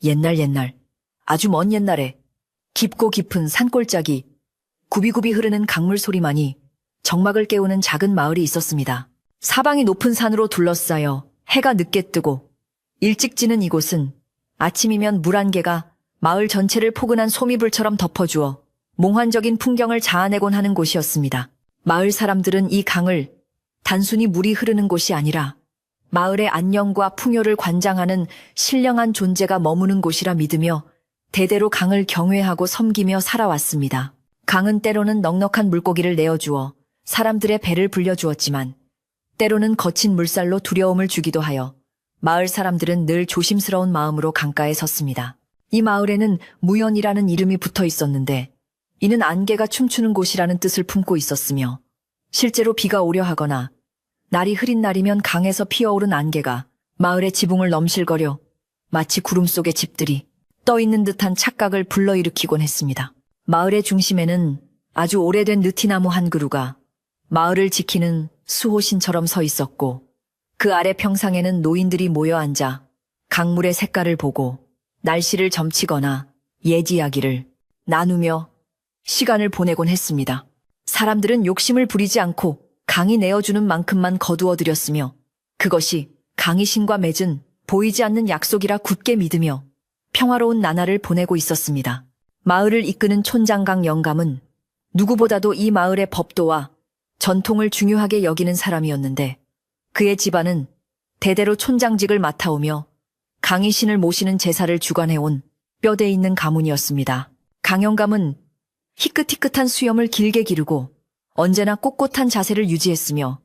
옛날, 아주 먼 옛날에 깊고 깊은 산골짜기, 굽이굽이 흐르는 강물 소리만이 정막을 깨우는 작은 마을이 있었습니다. 사방이 높은 산으로 둘러싸여 해가 늦게 뜨고 일찍 지는 이곳은 아침이면 물 한 개가 마을 전체를 포근한 소미불처럼 덮어주어 몽환적인 풍경을 자아내곤 하는 곳이었습니다. 마을 사람들은 이 강을 단순히 물이 흐르는 곳이 아니라 마을의 안녕과 풍요를 관장하는 신령한 존재가 머무는 곳이라 믿으며 대대로 강을 경외하고 섬기며 살아왔습니다. 강은 때로는 넉넉한 물고기를 내어주어 사람들의 배를 불려주었지만 때로는 거친 물살로 두려움을 주기도 하여 마을 사람들은 늘 조심스러운 마음으로 강가에 섰습니다. 이 마을에는 무연이라는 이름이 붙어 있었는데 이는 안개가 춤추는 곳이라는 뜻을 품고 있었으며 실제로 비가 오려 하거나 날이 흐린 날이면 강에서 피어오른 안개가 마을의 지붕을 넘실거려 마치 구름 속의 집들이 떠있는 듯한 착각을 불러일으키곤 했습니다. 마을의 중심에는 아주 오래된 느티나무 한 그루가 마을을 지키는 수호신처럼 서 있었고 그 아래 평상에는 노인들이 모여 앉아 강물의 색깔을 보고 날씨를 점치거나 옛 이야기를 나누며 시간을 보내곤 했습니다. 사람들은 욕심을 부리지 않고 강이 내어주는 만큼만 거두어들였으며 그것이 강이 신과 맺은 보이지 않는 약속이라 굳게 믿으며 평화로운 나날을 보내고 있었습니다. 마을을 이끄는 촌장강 영감은 누구보다도 이 마을의 법도와 전통을 중요하게 여기는 사람이었는데 그의 집안은 대대로 촌장직을 맡아오며 강이 신을 모시는 제사를 주관해온 뼈대 있는 가문이었습니다. 강 영감은 희끗희끗한 수염을 길게 기르고 언제나 꼿꼿한 자세를 유지했으며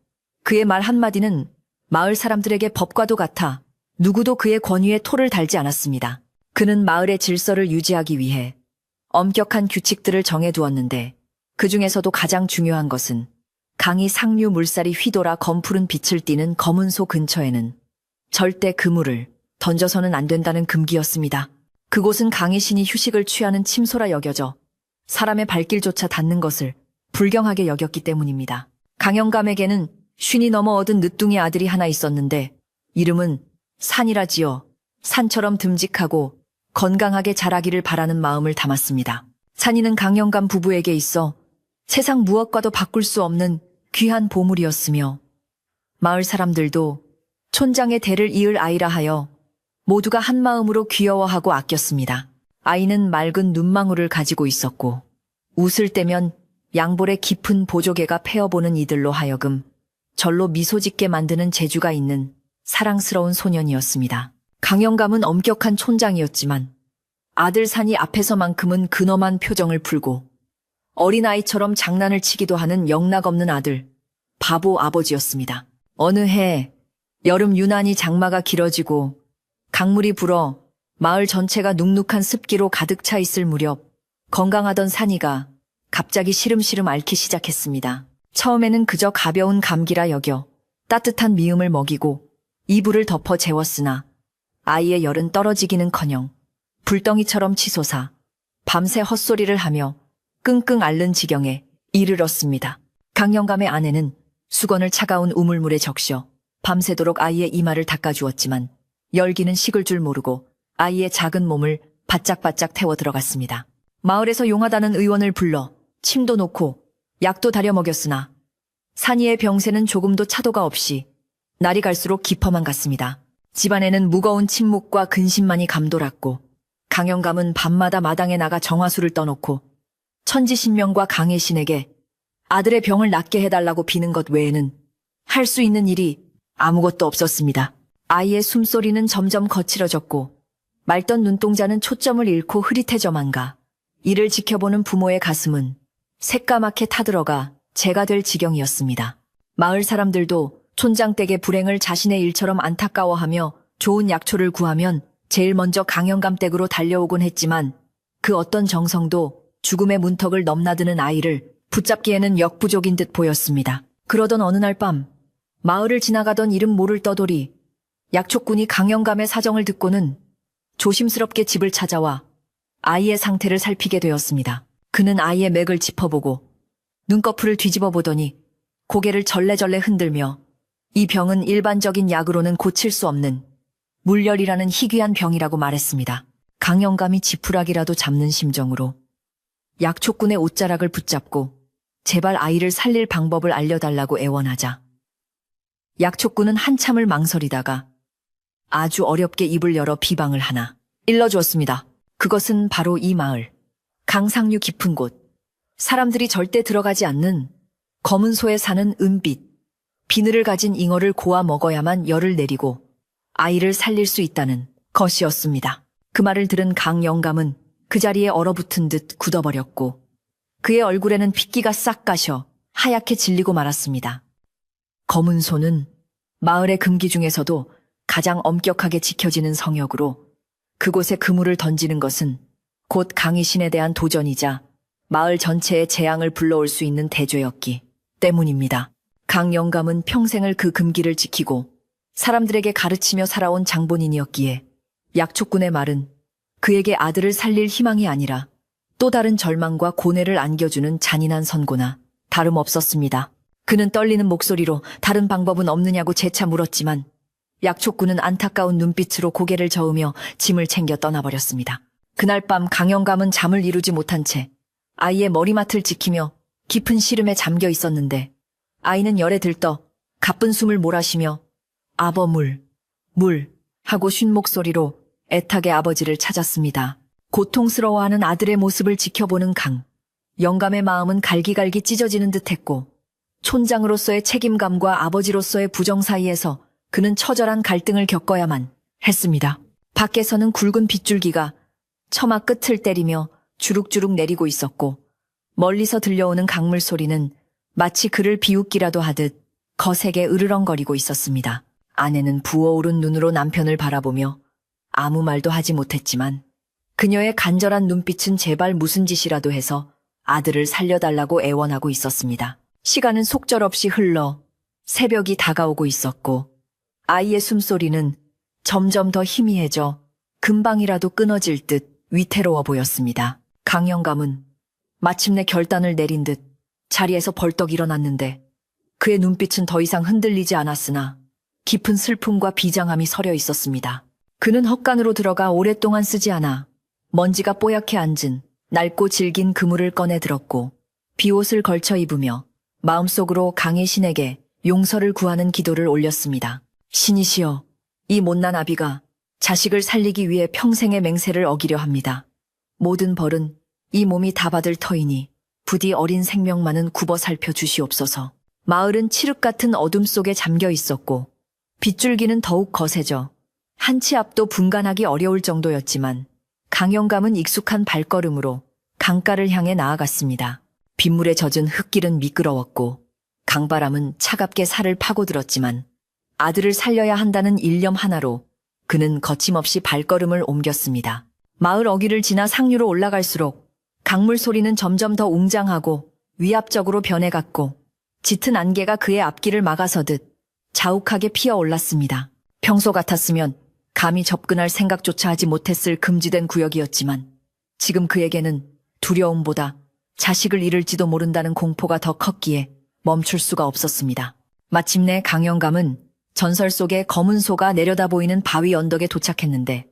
그의 말 한마디는 마을 사람들에게 법과도 같아 누구도 그의 권위에 토를 달지 않았습니다. 그는 마을의 질서를 유지하기 위해 엄격한 규칙들을 정해두었는데 그 중에서도 가장 중요한 것은 강이 상류 물살이 휘돌아 검푸른 빛을 띠는 검은 소 근처에는 절대 그물을 던져서는 안 된다는 금기였습니다. 그곳은 강의 신이 휴식을 취하는 침소라 여겨져 사람의 발길조차 닿는 것을 불경하게 여겼기 때문입니다. 강영감에게는 50이 넘어 얻은 늦둥이 아들이 하나 있었는데 이름은 산이라 지어 산처럼 듬직하고 건강하게 자라기를 바라는 마음을 담았습니다. 산이는 강영감 부부에게 있어 세상 무엇과도 바꿀 수 없는 귀한 보물이었으며 마을 사람들도 촌장의 대를 이을 아이라 하여 모두가 한마음으로 귀여워하고 아꼈습니다. 아이는 맑은 눈망울을 가지고 있었고 웃을 때면 양볼의 깊은 보조개가 패어보는 이들로 하여금 절로 미소 짓게 만드는 재주가 있는 사랑스러운 소년이었습니다. 강영감은 엄격한 촌장이었지만 아들 산이 앞에서만큼은 근엄한 표정을 풀고 어린아이처럼 장난을 치기도 하는 영락없는 아들, 바보 아버지였습니다. 어느 해 여름 유난히 장마가 길어지고 강물이 불어 마을 전체가 눅눅한 습기로 가득 차 있을 무렵 건강하던 산이가 갑자기 시름시름 앓기 시작했습니다. 처음에는 그저 가벼운 감기라 여겨 따뜻한 미음을 먹이고 이불을 덮어 재웠으나 아이의 열은 떨어지기는커녕 불덩이처럼 치솟아 밤새 헛소리를 하며 끙끙 앓는 지경에 이르렀습니다. 강영감의 아내는 수건을 차가운 우물물에 적셔 밤새도록 아이의 이마를 닦아주었지만 열기는 식을 줄 모르고 아이의 작은 몸을 바짝바짝 태워 들어갔습니다. 마을에서 용하다는 의원을 불러 침도 놓고 약도 다려 먹였으나 산이의 병세는 조금도 차도가 없이 날이 갈수록 깊어만 갔습니다. 집안에는 무거운 침묵과 근심만이 감돌았고 강영감은 밤마다 마당에 나가 정화수를 떠놓고 천지신명과 강의 신에게 아들의 병을 낫게 해달라고 비는 것 외에는 할 수 있는 일이 아무것도 없었습니다. 아이의 숨소리는 점점 거칠어졌고 맑던 눈동자는 초점을 잃고 흐릿해져만 가 이를 지켜보는 부모의 가슴은 새까맣게 타들어가 재가 될 지경이었습니다. 마을 사람들도 촌장댁의 불행을 자신의 일처럼 안타까워하며 좋은 약초를 구하면 제일 먼저 강영감 댁으로 달려오곤 했지만 그 어떤 정성도 죽음의 문턱을 넘나드는 아이를 붙잡기에는 역부족인 듯 보였습니다. 그러던 어느 날 밤 마을을 지나가던 이름 모를 떠돌이 약초꾼이 강영감의 사정을 듣고는 조심스럽게 집을 찾아와 아이의 상태를 살피게 되었습니다. 그는 아이의 맥을 짚어보고 눈꺼풀을 뒤집어 보더니 고개를 절레절레 흔들며 이 병은 일반적인 약으로는 고칠 수 없는 물열이라는 희귀한 병이라고 말했습니다. 강영감이 지푸라기라도 잡는 심정으로 약초꾼의 옷자락을 붙잡고 제발 아이를 살릴 방법을 알려달라고 애원하자 약초꾼은 한참을 망설이다가 아주 어렵게 입을 열어 비방을 하나 일러주었습니다. 그것은 바로 이 마을, 강상류 깊은 곳, 사람들이 절대 들어가지 않는 검은 소에 사는 은빛, 비늘을 가진 잉어를 고아 먹어야만 열을 내리고 아이를 살릴 수 있다는 것이었습니다. 그 말을 들은 강영감은 그 자리에 얼어붙은 듯 굳어버렸고 그의 얼굴에는 핏기가 싹 가셔 하얗게 질리고 말았습니다. 검은 소는 마을의 금기 중에서도 가장 엄격하게 지켜지는 성역으로 그곳에 그물을 던지는 것은 곧 강희신에 대한 도전이자 마을 전체의 재앙을 불러올 수 있는 대죄였기 때문입니다. 강영감은 평생을 그 금기를 지키고 사람들에게 가르치며 살아온 장본인이었기에 약초꾼의 말은 그에게 아들을 살릴 희망이 아니라 또 다른 절망과 고뇌를 안겨주는 잔인한 선고나 다름없었습니다. 그는 떨리는 목소리로 다른 방법은 없느냐고 재차 물었지만 약초꾼은 안타까운 눈빛으로 고개를 저으며 짐을 챙겨 떠나버렸습니다. 그날 밤 강영감은 잠을 이루지 못한 채 아이의 머리맡을 지키며 깊은 시름에 잠겨 있었는데 아이는 열에 들떠 가쁜 숨을 몰아쉬며 아버 물 하고 쉰 목소리로 애타게 아버지를 찾았습니다. 고통스러워하는 아들의 모습을 지켜보는 영감의 마음은 갈기갈기 찢어지는 듯했고 촌장으로서의 책임감과 아버지로서의 부정 사이에서 그는 처절한 갈등을 겪어야만 했습니다. 밖에서는 굵은 빗줄기가 처마 끝을 때리며 주룩주룩 내리고 있었고 멀리서 들려오는 강물 소리는 마치 그를 비웃기라도 하듯 거세게 으르렁거리고 있었습니다. 아내는 부어오른 눈으로 남편을 바라보며 아무 말도 하지 못했지만 그녀의 간절한 눈빛은 제발 무슨 짓이라도 해서 아들을 살려달라고 애원하고 있었습니다. 시간은 속절없이 흘러 새벽이 다가오고 있었고 아이의 숨소리는 점점 더 희미해져 금방이라도 끊어질 듯 위태로워 보였습니다. 강영감은 마침내 결단을 내린 듯 자리에서 벌떡 일어났는데 그의 눈빛은 더 이상 흔들리지 않았으나 깊은 슬픔과 비장함이 서려 있었습니다. 그는 헛간으로 들어가 오랫동안 쓰지 않아 먼지가 뽀얗게 앉은 낡고 질긴 그물을 꺼내 들었고 비옷을 걸쳐 입으며 마음속으로 강의 신에게 용서를 구하는 기도를 올렸습니다. 신이시여, 이 못난 아비가 자식을 살리기 위해 평생의 맹세를 어기려 합니다. 모든 벌은 이 몸이 다 받을 터이니 부디 어린 생명만은 굽어 살펴 주시옵소서. 마을은 칠흑 같은 어둠 속에 잠겨 있었고 빗줄기는 더욱 거세져 한 치 앞도 분간하기 어려울 정도였지만 강영감은 익숙한 발걸음으로 강가를 향해 나아갔습니다. 빗물에 젖은 흙길은 미끄러웠고 강바람은 차갑게 살을 파고들었지만 아들을 살려야 한다는 일념 하나로 그는 거침없이 발걸음을 옮겼습니다. 마을 어귀를 지나 상류로 올라갈수록 강물 소리는 점점 더 웅장하고 위압적으로 변해갔고 짙은 안개가 그의 앞길을 막아서듯 자욱하게 피어올랐습니다. 평소 같았으면 감히 접근할 생각조차 하지 못했을 금지된 구역이었지만 지금 그에게는 두려움보다 자식을 잃을지도 모른다는 공포가 더 컸기에 멈출 수가 없었습니다. 마침내 강영감은 전설 속의 검은 소가 내려다 보이는 바위 언덕에 도착했는데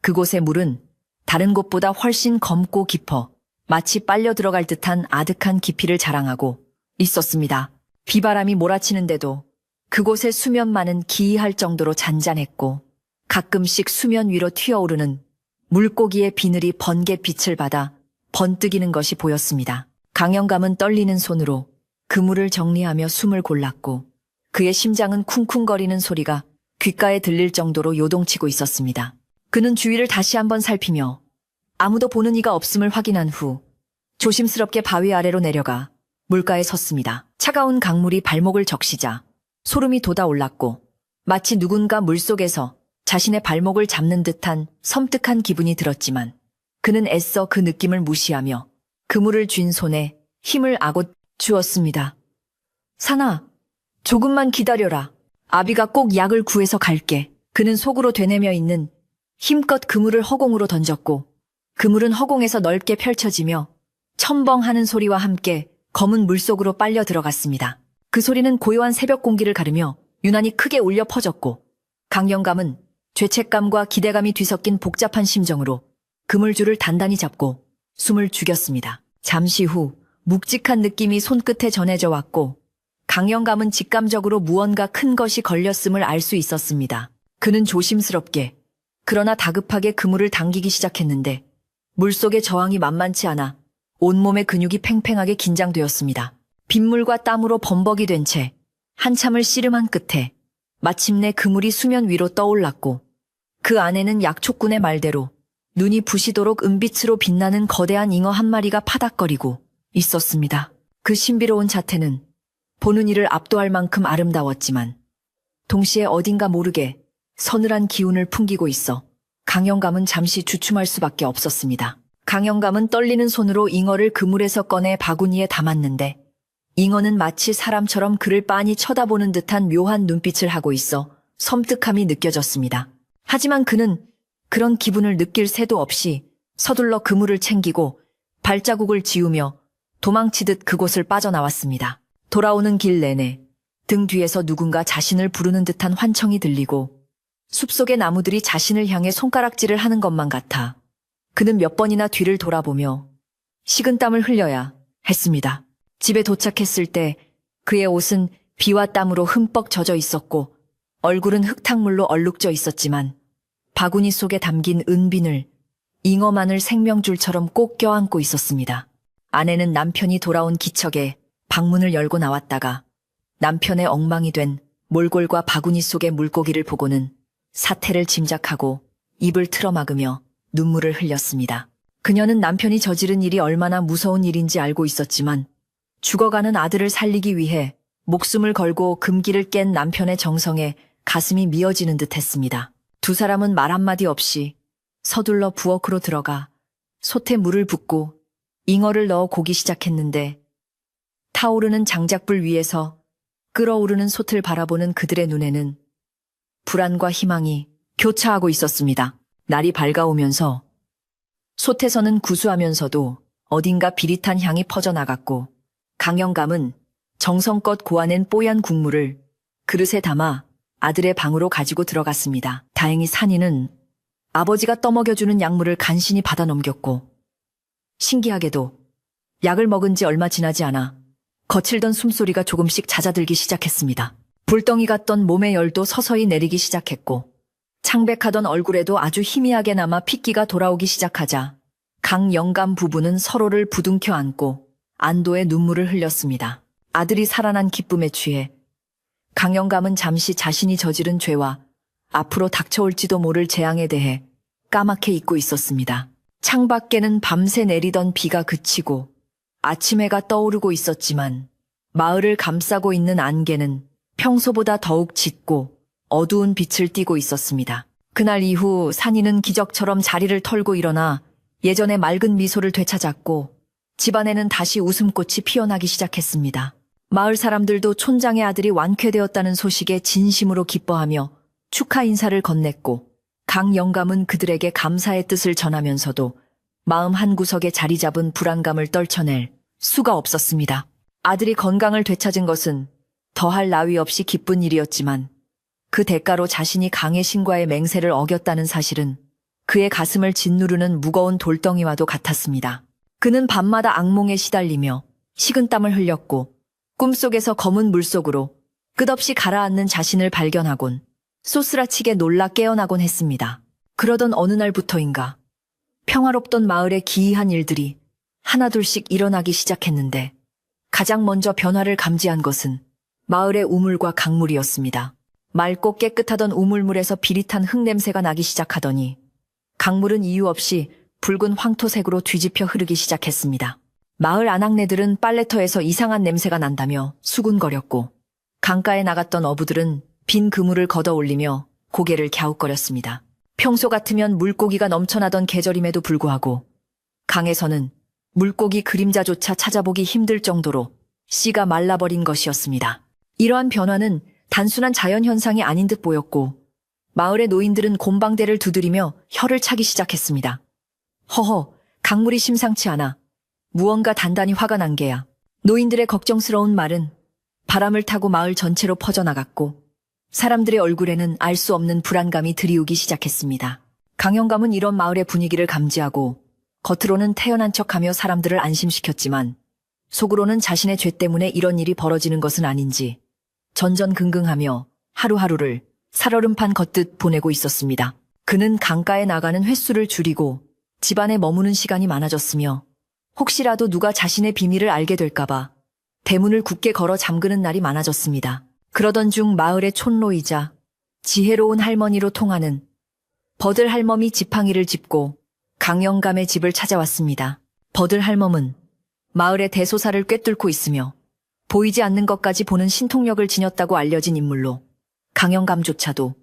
그곳의 물은 다른 곳보다 훨씬 검고 깊어 마치 빨려 들어갈 듯한 아득한 깊이를 자랑하고 있었습니다. 비바람이 몰아치는데도 그곳의 수면만은 기이할 정도로 잔잔했고 가끔씩 수면 위로 튀어오르는 물고기의 비늘이 번개 빛을 받아 번뜩이는 것이 보였습니다. 강영감은 떨리는 손으로 그물을 정리하며 숨을 골랐고 그의 심장은 쿵쿵거리는 소리가 귓가에 들릴 정도로 요동치고 있었습니다. 그는 주위를 다시 한번 살피며 아무도 보는 이가 없음을 확인한 후 조심스럽게 바위 아래로 내려가 물가에 섰습니다. 차가운 강물이 발목을 적시자 소름이 돋아올랐고 마치 누군가 물속에서 자신의 발목을 잡는 듯한 섬뜩한 기분이 들었지만 그는 애써 그 느낌을 무시하며 그물을 쥔 손에 힘을 아고 주었습니다. 산아, 조금만 기다려라. 아비가 꼭 약을 구해서 갈게. 그는 속으로 되뇌며 있는 힘껏 그물을 허공으로 던졌고 그물은 허공에서 넓게 펼쳐지며 첨벙하는 소리와 함께 검은 물속으로 빨려 들어갔습니다. 그 소리는 고요한 새벽 공기를 가르며 유난히 크게 울려 퍼졌고 강영감은 죄책감과 기대감이 뒤섞인 복잡한 심정으로 그물줄을 단단히 잡고 숨을 죽였습니다. 잠시 후 묵직한 느낌이 손끝에 전해져 왔고 강영감은 직감적으로 무언가 큰 것이 걸렸음을 알 수 있었습니다. 그는 조심스럽게 그러나 다급하게 그물을 당기기 시작했는데 물속의 저항이 만만치 않아 온몸의 근육이 팽팽하게 긴장되었습니다. 빗물과 땀으로 범벅이 된 채 한참을 씨름한 끝에 마침내 그물이 수면 위로 떠올랐고 그 안에는 약초꾼의 말대로 눈이 부시도록 은빛으로 빛나는 거대한 잉어 한 마리가 파닥거리고 있었습니다. 그 신비로운 자태는 보는 이를 압도할 만큼 아름다웠지만 동시에 어딘가 모르게 서늘한 기운을 풍기고 있어 강영감은 잠시 주춤할 수밖에 없었습니다. 강영감은 떨리는 손으로 잉어를 그물에서 꺼내 바구니에 담았는데 잉어는 마치 사람처럼 그를 빤히 쳐다보는 듯한 묘한 눈빛을 하고 있어 섬뜩함이 느껴졌습니다. 하지만 그는 그런 기분을 느낄 새도 없이 서둘러 그물을 챙기고 발자국을 지우며 도망치듯 그곳을 빠져나왔습니다. 돌아오는 길 내내 등 뒤에서 누군가 자신을 부르는 듯한 환청이 들리고 숲속의 나무들이 자신을 향해 손가락질을 하는 것만 같아 그는 몇 번이나 뒤를 돌아보며 식은땀을 흘려야 했습니다. 집에 도착했을 때 그의 옷은 비와 땀으로 흠뻑 젖어 있었고 얼굴은 흙탕물로 얼룩져 있었지만 바구니 속에 담긴 은비늘, 잉어만을 생명줄처럼 꼭 껴안고 있었습니다. 아내는 남편이 돌아온 기척에 방문을 열고 나왔다가 남편의 엉망이 된 몰골과 바구니 속의 물고기를 보고는 사태를 짐작하고 입을 틀어막으며 눈물을 흘렸습니다. 그녀는 남편이 저지른 일이 얼마나 무서운 일인지 알고 있었지만 죽어가는 아들을 살리기 위해 목숨을 걸고 금기를 깬 남편의 정성에 가슴이 미어지는 듯 했습니다. 두 사람은 말 한마디 없이 서둘러 부엌으로 들어가 솥에 물을 붓고 잉어를 넣어 고기 시작했는데 타오르는 장작불 위에서 끓어오르는 솥을 바라보는 그들의 눈에는 불안과 희망이 교차하고 있었습니다. 날이 밝아오면서 솥에서는 구수하면서도 어딘가 비릿한 향이 퍼져나갔고 강영감은 정성껏 고아낸 뽀얀 국물을 그릇에 담아 아들의 방으로 가지고 들어갔습니다. 다행히 산이는 아버지가 떠먹여주는 약물을 간신히 받아 넘겼고 신기하게도 약을 먹은 지 얼마 지나지 않아 거칠던 숨소리가 조금씩 잦아들기 시작했습니다. 불덩이 같던 몸의 열도 서서히 내리기 시작했고 창백하던 얼굴에도 아주 희미하게 남아 핏기가 돌아오기 시작하자 강영감 부부는 서로를 부둥켜 안고 안도의 눈물을 흘렸습니다. 아들이 살아난 기쁨에 취해 강영감은 잠시 자신이 저지른 죄와 앞으로 닥쳐올지도 모를 재앙에 대해 까맣게 잊고 있었습니다. 창밖에는 밤새 내리던 비가 그치고 아침 해가 떠오르고 있었지만 마을을 감싸고 있는 안개는 평소보다 더욱 짙고 어두운 빛을 띠고 있었습니다. 그날 이후 산이는 기적처럼 자리를 털고 일어나 예전의 맑은 미소를 되찾았고 집안에는 다시 웃음꽃이 피어나기 시작했습니다. 마을 사람들도 촌장의 아들이 완쾌되었다는 소식에 진심으로 기뻐하며 축하 인사를 건넸고 강영감은 그들에게 감사의 뜻을 전하면서도 마음 한구석에 자리 잡은 불안감을 떨쳐낼 수가 없었습니다. 아들이 건강을 되찾은 것은 더할 나위 없이 기쁜 일이었지만 그 대가로 자신이 강의 신과의 맹세를 어겼다는 사실은 그의 가슴을 짓누르는 무거운 돌덩이와도 같았습니다. 그는 밤마다 악몽에 시달리며 식은땀을 흘렸고 꿈속에서 검은 물속으로 끝없이 가라앉는 자신을 발견하곤 쏘스라치게 놀라 깨어나곤 했습니다. 그러던 어느 날부터인가 평화롭던 마을의 기이한 일들이 하나둘씩 일어나기 시작했는데 가장 먼저 변화를 감지한 것은 마을의 우물과 강물이었습니다. 맑고 깨끗하던 우물물에서 비릿한 흙냄새가 나기 시작하더니 강물은 이유 없이 붉은 황토색으로 뒤집혀 흐르기 시작했습니다. 마을 아낙네들은 빨래터에서 이상한 냄새가 난다며 수군거렸고 강가에 나갔던 어부들은 빈 그물을 걷어 올리며 고개를 갸웃거렸습니다. 평소 같으면 물고기가 넘쳐나던 계절임에도 불구하고 강에서는 물고기 그림자조차 찾아보기 힘들 정도로 씨가 말라버린 것이었습니다. 이러한 변화는 단순한 자연현상이 아닌 듯 보였고 마을의 노인들은 곰방대를 두드리며 혀를 차기 시작했습니다. 허허, 강물이 심상치 않아. 무언가 단단히 화가 난 게야. 노인들의 걱정스러운 말은 바람을 타고 마을 전체로 퍼져나갔고 사람들의 얼굴에는 알 수 없는 불안감이 드리우기 시작했습니다. 강영감은 이런 마을의 분위기를 감지하고 겉으로는 태연한 척하며 사람들을 안심시켰지만 속으로는 자신의 죄 때문에 이런 일이 벌어지는 것은 아닌지 전전긍긍하며 하루하루를 살얼음판 걷듯 보내고 있었습니다. 그는 강가에 나가는 횟수를 줄이고 집안에 머무는 시간이 많아졌으며 혹시라도 누가 자신의 비밀을 알게 될까봐 대문을 굳게 걸어 잠그는 날이 많아졌습니다. 그러던 중 마을의 촌로이자 지혜로운 할머니로 통하는 버들 할멈이 지팡이를 짚고 강영감의 집을 찾아왔습니다. 버들 할멈은 마을의 대소사를 꿰뚫고 있으며 보이지 않는 것까지 보는 신통력을 지녔다고 알려진 인물로 강영감조차도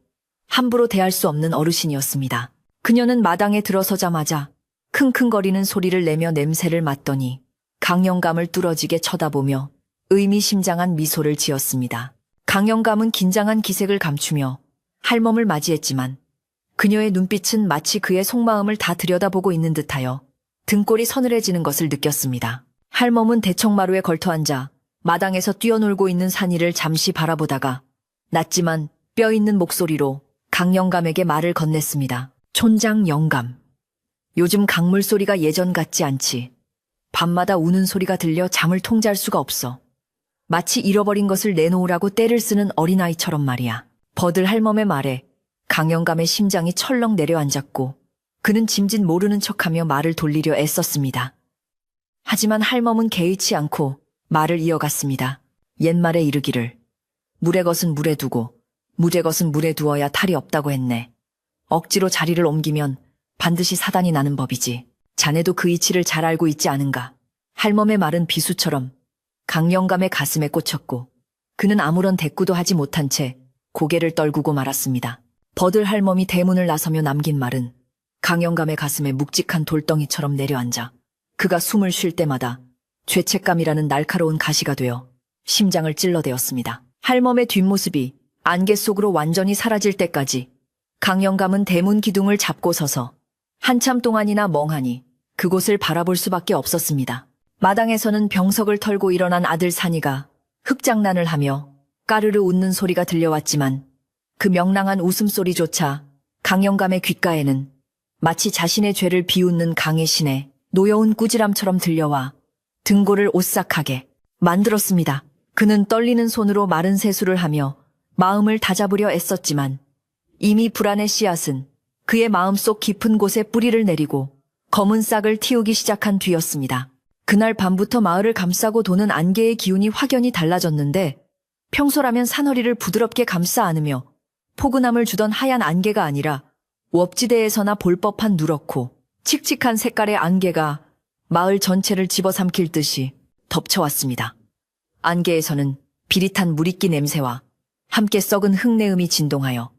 함부로 대할 수 없는 어르신이었습니다. 그녀는 마당에 들어서자마자 킁킁거리는 소리를 내며 냄새를 맡더니 강영감을 뚫어지게 쳐다보며 의미심장한 미소를 지었습니다. 강영감은 긴장한 기색을 감추며 할멈을 맞이했지만 그녀의 눈빛은 마치 그의 속마음을 다 들여다보고 있는 듯하여 등골이 서늘해지는 것을 느꼈습니다. 할멈은 대청마루에 걸터앉아 마당에서 뛰어놀고 있는 산이를 잠시 바라보다가 낮지만 뼈 있는 목소리로 강영감에게 말을 건넸습니다. 촌장 영감, 요즘 강물 소리가 예전 같지 않지. 밤마다 우는 소리가 들려 잠을 통제할 수가 없어. 마치 잃어버린 것을 내놓으라고 떼를 쓰는 어린아이처럼 말이야. 버들 할멈의 말에 강영감의 심장이 철렁 내려앉았고 그는 짐짓 모르는 척하며 말을 돌리려 애썼습니다. 하지만 할멈은 개의치 않고 말을 이어갔습니다. 옛말에 이르기를 물의 것은 물에 두고 무의 것은 물에 두어야 탈이 없다고 했네. 억지로 자리를 옮기면 반드시 사단이 나는 법이지. 자네도 그 이치를 잘 알고 있지 않은가. 할멈의 말은 비수처럼 강영감의 가슴에 꽂혔고 그는 아무런 대꾸도 하지 못한 채 고개를 떨구고 말았습니다. 버들 할멈이 대문을 나서며 남긴 말은 강영감의 가슴에 묵직한 돌덩이처럼 내려앉아 그가 숨을 쉴 때마다 죄책감이라는 날카로운 가시가 되어 심장을 찔러대었습니다. 할멈의 뒷모습이 안개 속으로 완전히 사라질 때까지 강영감은 대문 기둥을 잡고 서서 한참 동안이나 멍하니 그곳을 바라볼 수밖에 없었습니다. 마당에서는 병석을 털고 일어난 아들 산이가 흙장난을 하며 까르르 웃는 소리가 들려왔지만 그 명랑한 웃음소리조차 강영감의 귓가에는 마치 자신의 죄를 비웃는 강의 신의 노여운 꾸지람처럼 들려와 등골을 오싹하게 만들었습니다. 그는 떨리는 손으로 마른 세수를 하며 마음을 다잡으려 애썼지만 이미 불안의 씨앗은 그의 마음속 깊은 곳에 뿌리를 내리고 검은 싹을 틔우기 시작한 뒤였습니다. 그날 밤부터 마을을 감싸고 도는 안개의 기운이 확연히 달라졌는데 평소라면 산허리를 부드럽게 감싸 안으며 포근함을 주던 하얀 안개가 아니라 웁지대에서나 볼 법한 누렇고 칙칙한 색깔의 안개가 마을 전체를 집어삼킬 듯이 덮쳐왔습니다. 안개에서는 비릿한 물이끼 냄새와 함께 썩은 흙내음이 진동하여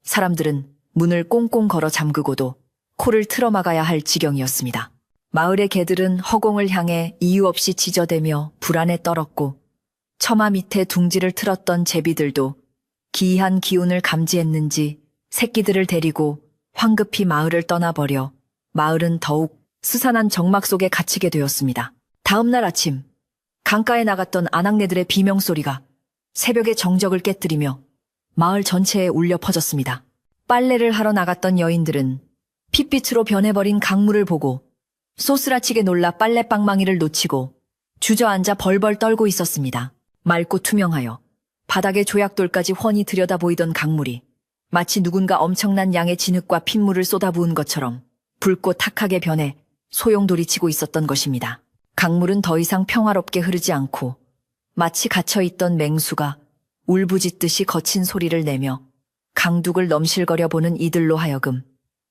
사람들은 문을 꽁꽁 걸어 잠그고도 코를 틀어막아야 할 지경이었습니다. 마을의 개들은 허공을 향해 이유 없이 짖어대며 불안에 떨었고 처마 밑에 둥지를 틀었던 제비들도 기이한 기운을 감지했는지 새끼들을 데리고 황급히 마을을 떠나버려 마을은 더욱 스산한 정막 속에 갇히게 되었습니다. 다음 날 아침 강가에 나갔던 아낙네들의 비명소리가 새벽의 정적을 깨뜨리며 마을 전체에 울려 퍼졌습니다. 빨래를 하러 나갔던 여인들은 핏빛으로 변해버린 강물을 보고 소스라치게 놀라 빨래방망이를 놓치고 주저앉아 벌벌 떨고 있었습니다. 맑고 투명하여 바닥에 조약돌까지 훤히 들여다보이던 강물이 마치 누군가 엄청난 양의 진흙과 핏물을 쏟아부은 것처럼 붉고 탁하게 변해 소용돌이치고 있었던 것입니다. 강물은 더 이상 평화롭게 흐르지 않고 마치 갇혀있던 맹수가 울부짖듯이 거친 소리를 내며 강둑을 넘실거려 보는 이들로 하여금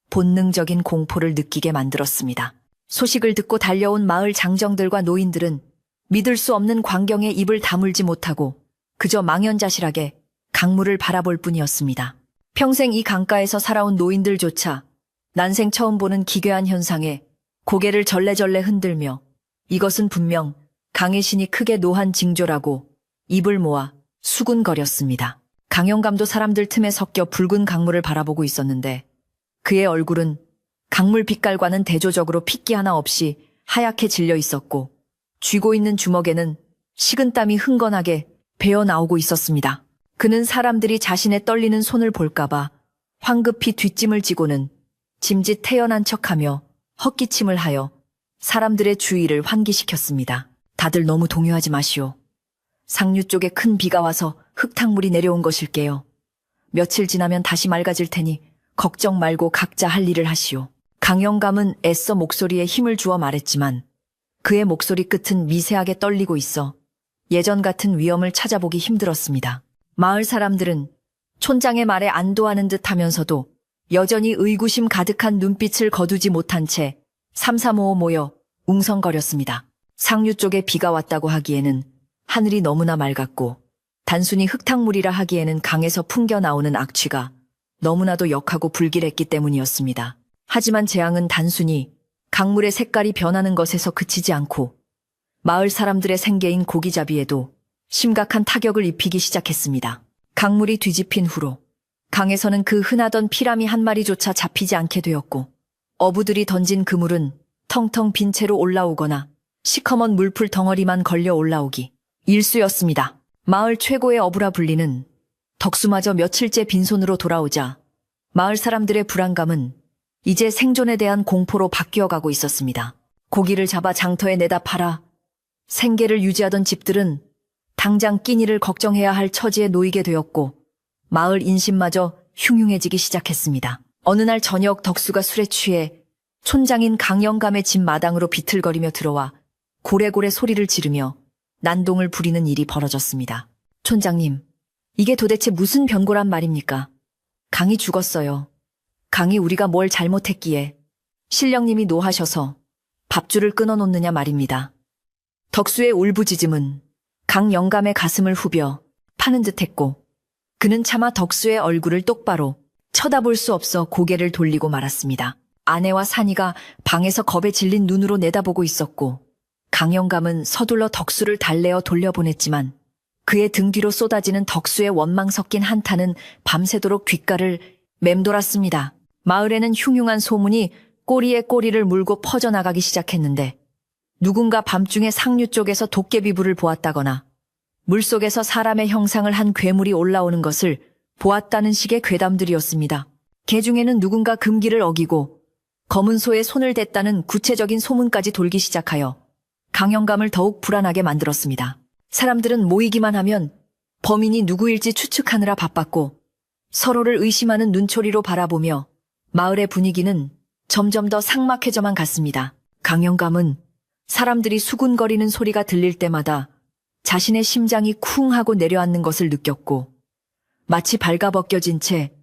본능적인 공포를 느끼게 만들었습니다. 소식을 듣고 달려온 마을 장정들과 노인들은 믿을 수 없는 광경에 입을 다물지 못하고 그저 망연자실하게 강물을 바라볼 뿐이었습니다. 평생 이 강가에서 살아온 노인들조차 난생 처음 보는 기괴한 현상에 고개를 절레절레 흔들며 이것은 분명 강의 신이 크게 노한 징조라고 입을 모아 수군거렸습니다. 강영감도 사람들 틈에 섞여 붉은 강물을 바라보고 있었는데 그의 얼굴은 강물 빛깔과는 대조적으로 핏기 하나 없이 하얗게 질려 있었고 쥐고 있는 주먹에는 식은땀이 흥건하게 배어 나오고 있었습니다. 그는 사람들이 자신의 떨리는 손을 볼까봐 황급히 뒷짐을 지고는 짐짓 태연한 척하며 헛기침을 하여 사람들의 주의를 환기시켰습니다. 다들 너무 동요하지 마시오. 상류 쪽에 큰 비가 와서 흙탕물이 내려온 것일게요. 며칠 지나면 다시 맑아질 테니 걱정 말고 각자 할 일을 하시오. 강영감은 애써 목소리에 힘을 주어 말했지만 그의 목소리 끝은 미세하게 떨리고 있어 예전 같은 위엄을 찾아보기 힘들었습니다. 마을 사람들은 촌장의 말에 안도하는 듯 하면서도 여전히 의구심 가득한 눈빛을 거두지 못한 채 삼삼오오 모여 웅성거렸습니다. 상류 쪽에 비가 왔다고 하기에는 하늘이 너무나 맑았고 단순히 흙탕물이라 하기에는 강에서 풍겨 나오는 악취가 너무나도 역하고 불길했기 때문이었습니다. 하지만 재앙은 단순히 강물의 색깔이 변하는 것에서 그치지 않고 마을 사람들의 생계인 고기잡이에도 심각한 타격을 입히기 시작했습니다. 강물이 뒤집힌 후로 강에서는 그 흔하던 피라미 한 마리조차 잡히지 않게 되었고 어부들이 던진 그물은 텅텅 빈 채로 올라오거나 시커먼 물풀 덩어리만 걸려 올라오기 일쑤였습니다. 마을 최고의 어부라 불리는 덕수마저 며칠째 빈손으로 돌아오자 마을 사람들의 불안감은 이제 생존에 대한 공포로 바뀌어가고 있었습니다. 고기를 잡아 장터에 내다 팔아 생계를 유지하던 집들은 당장 끼니를 걱정해야 할 처지에 놓이게 되었고 마을 인심마저 흉흉해지기 시작했습니다. 어느 날 저녁 덕수가 술에 취해 촌장인 강영감의 집 마당으로 비틀거리며 들어와 고래고래 소리를 지르며 난동을 부리는 일이 벌어졌습니다. 촌장님, 이게 도대체 무슨 변고란 말입니까? 강이 죽었어요. 강이 우리가 뭘 잘못했기에 신령님이 노하셔서 밥줄을 끊어놓느냐 말입니다. 덕수의 울부짖음은 강영감의 가슴을 후벼 파는 듯했고 그는 차마 덕수의 얼굴을 똑바로 쳐다볼 수 없어 고개를 돌리고 말았습니다. 아내와 산이가 방에서 겁에 질린 눈으로 내다보고 있었고 강영감은 서둘러 덕수를 달래어 돌려보냈지만 그의 등 뒤로 쏟아지는 덕수의 원망 섞인 한탄은 밤새도록 귓가를 맴돌았습니다. 마을에는 흉흉한 소문이 꼬리에 꼬리를 물고 퍼져나가기 시작했는데 누군가 밤중에 상류 쪽에서 도깨비불을 보았다거나 물속에서 사람의 형상을 한 괴물이 올라오는 것을 보았다는 식의 괴담들이었습니다. 개 중에는 누군가 금기를 어기고 검은 소에 손을 댔다는 구체적인 소문까지 돌기 시작하여 강영감을 더욱 불안하게 만들었습니다. 사람들은 모이기만 하면 범인이 누구일지 추측하느라 바빴고 서로를 의심하는 눈초리로 바라보며 마을의 분위기는 점점 더 삭막해져만 갔습니다. 강영감은 사람들이 수군거리는 소리가 들릴 때마다 자신의 심장이 쿵 하고 내려앉는 것을 느꼈고 마치 발가벗겨진 채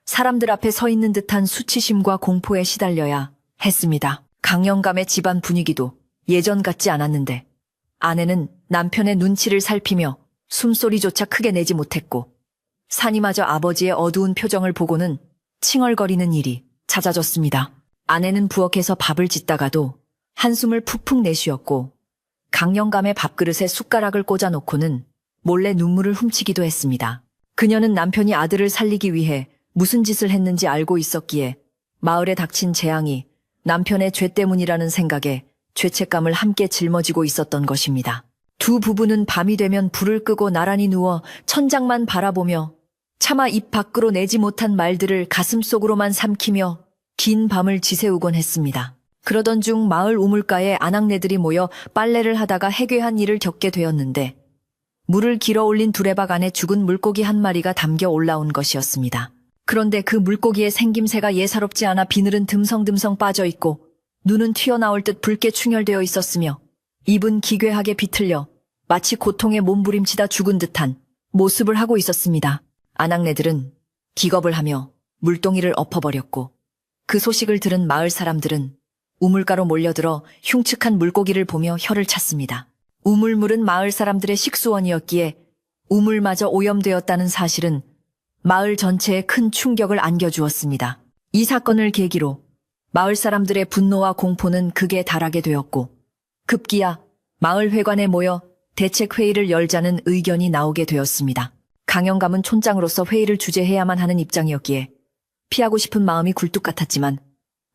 사람들 앞에 서 있는 듯한 수치심과 공포에 시달려야 했습니다. 강영감의 집안 분위기도 예전 같지 않았는데 아내는 남편의 눈치를 살피며 숨소리조차 크게 내지 못했고 산이마저 아버지의 어두운 표정을 보고는 칭얼거리는 일이 잦아졌습니다. 아내는 부엌에서 밥을 짓다가도 한숨을 푹푹 내쉬었고 강영감의 밥그릇에 숟가락을 꽂아놓고는 몰래 눈물을 훔치기도 했습니다. 그녀는 남편이 아들을 살리기 위해 무슨 짓을 했는지 알고 있었기에 마을에 닥친 재앙이 남편의 죄 때문이라는 생각에 죄책감을 함께 짊어지고 있었던 것입니다. 두 부부는 밤이 되면 불을 끄고 나란히 누워 천장만 바라보며 차마 입 밖으로 내지 못한 말들을 가슴속으로만 삼키며 긴 밤을 지새우곤 했습니다. 그러던 중 마을 우물가에 아낙네들이 모여 빨래를 하다가 해괴한 일을 겪게 되었는데 물을 길어 올린 두레박 안에 죽은 물고기 한 마리가 담겨 올라온 것이었습니다. 그런데 그 물고기의 생김새가 예사롭지 않아 비늘은 듬성듬성 빠져있고 눈은 튀어나올 듯 붉게 충혈되어 있었으며 입은 기괴하게 비틀려 마치 고통에 몸부림치다 죽은 듯한 모습을 하고 있었습니다. 아낙네들은 기겁을 하며 물동이를 엎어버렸고 그 소식을 들은 마을 사람들은 우물가로 몰려들어 흉측한 물고기를 보며 혀를 찼습니다. 우물물은 마을 사람들의 식수원이었기에 우물마저 오염되었다는 사실은 마을 전체에 큰 충격을 안겨주었습니다. 이 사건을 계기로 마을 사람들의 분노와 공포는 극에 달하게 되었고 급기야 마을 회관에 모여 대책회의를 열자는 의견이 나오게 되었습니다. 강영감은 촌장으로서 회의를 주재해야만 하는 입장이었기에 피하고 싶은 마음이 굴뚝 같았지만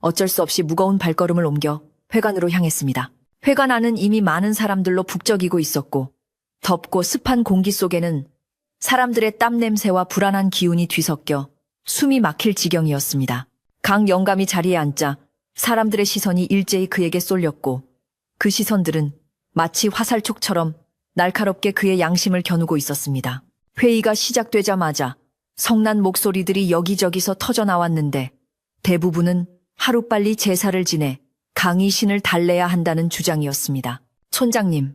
어쩔 수 없이 무거운 발걸음을 옮겨 회관으로 향했습니다. 회관 안은 이미 많은 사람들로 북적이고 있었고 덥고 습한 공기 속에는 사람들의 땀 냄새와 불안한 기운이 뒤섞여 숨이 막힐 지경이었습니다. 강 영감이 자리에 앉자 사람들의 시선이 일제히 그에게 쏠렸고 그 시선들은 마치 화살촉처럼 날카롭게 그의 양심을 겨누고 있었습니다. 회의가 시작되자마자 성난 목소리들이 여기저기서 터져 나왔는데 대부분은 하루빨리 제사를 지내 강희 신을 달래야 한다는 주장이었습니다. 촌장님,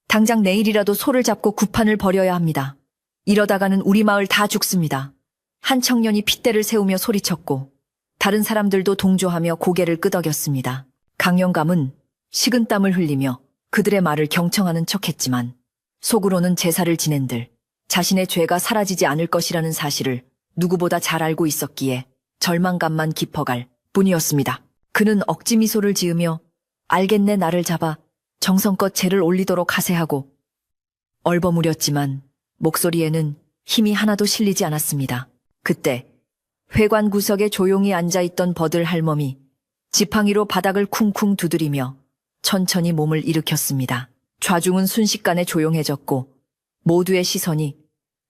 당장 내일이라도 소를 잡고 구판을 벌여야 합니다. 이러다가는 우리 마을 다 죽습니다. 한 청년이 핏대를 세우며 소리쳤고 다른 사람들도 동조하며 고개를 끄덕였습니다. 강 영감은 식은땀을 흘리며 그들의 말을 경청하는 척했지만 속으로는 제사를 지낸들 자신의 죄가 사라지지 않을 것이라는 사실을 누구보다 잘 알고 있었기에 절망감만 깊어갈 뿐이었습니다. 그는 억지 미소를 지으며 알겠네 나를 잡아 정성껏 죄를 올리도록 하세하고 얼버무렸지만 목소리에는 힘이 하나도 실리지 않았습니다. 그때 회관 구석에 조용히 앉아있던 버들 할멈이 지팡이로 바닥을 쿵쿵 두드리며 천천히 몸을 일으켰습니다. 좌중은 순식간에 조용해졌고 모두의 시선이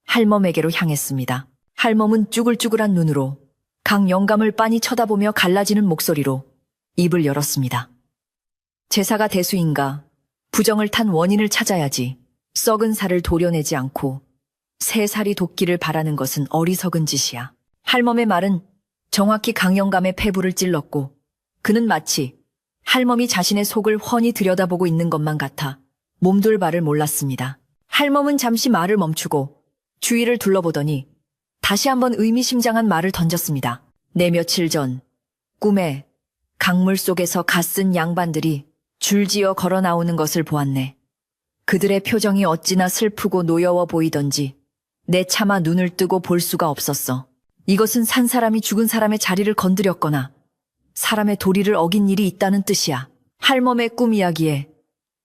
할멈에게로 향했습니다. 할멈은 쭈글쭈글한 눈으로 강 영감을 빤히 쳐다보며 갈라지는 목소리로 입을 열었습니다. 제사가 대수인가 부정을 탄 원인을 찾아야지 썩은 살을 도려내지 않고 새 살이 돋기를 바라는 것은 어리석은 짓이야. 할멈의 말은 정확히 강 영감의 폐부를 찔렀고 그는 마치 할멈이 자신의 속을 훤히 들여다보고 있는 것만 같아 몸둘 바를 몰랐습니다. 할멈은 잠시 말을 멈추고 주위를 둘러보더니 다시 한번 의미심장한 말을 던졌습니다. 내 며칠 전 꿈에 강물 속에서 갓쓴 양반들이 줄지어 걸어 나오는 것을 보았네. 그들의 표정이 어찌나 슬프고 노여워 보이던지 내 차마 눈을 뜨고 볼 수가 없었어. 이것은 산 사람이 죽은 사람의 자리를 건드렸거나 사람의 도리를 어긴 일이 있다는 뜻이야. 할멈의 꿈 이야기에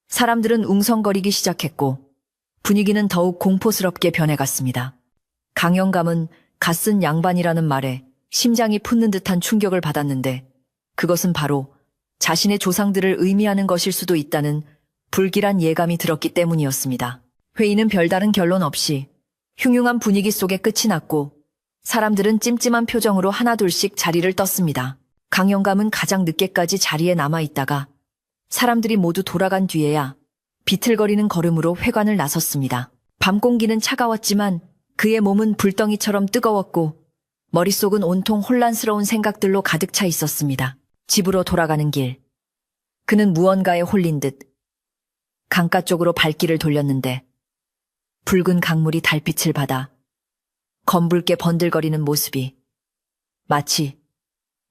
사람들은 웅성거리기 시작했고 분위기는 더욱 공포스럽게 변해갔습니다. 강 영감은 갓쓴 양반이라는 말에 심장이 붙는 듯한 충격을 받았는데 그것은 바로 자신의 조상들을 의미하는 것일 수도 있다는 불길한 예감이 들었기 때문이었습니다. 회의는 별다른 결론 없이 흉흉한 분위기 속에 끝이 났고 사람들은 찜찜한 표정으로 하나둘씩 자리를 떴습니다. 강 영감은 가장 늦게까지 자리에 남아있다가 사람들이 모두 돌아간 뒤에야 비틀거리는 걸음으로 회관을 나섰습니다. 밤 공기는 차가웠지만 그의 몸은 불덩이처럼 뜨거웠고 머릿속은 온통 혼란스러운 생각들로 가득 차 있었습니다. 집으로 돌아가는 길. 그는 무언가에 홀린 듯 강가 쪽으로 발길을 돌렸는데 붉은 강물이 달빛을 받아 검붉게 번들거리는 모습이 마치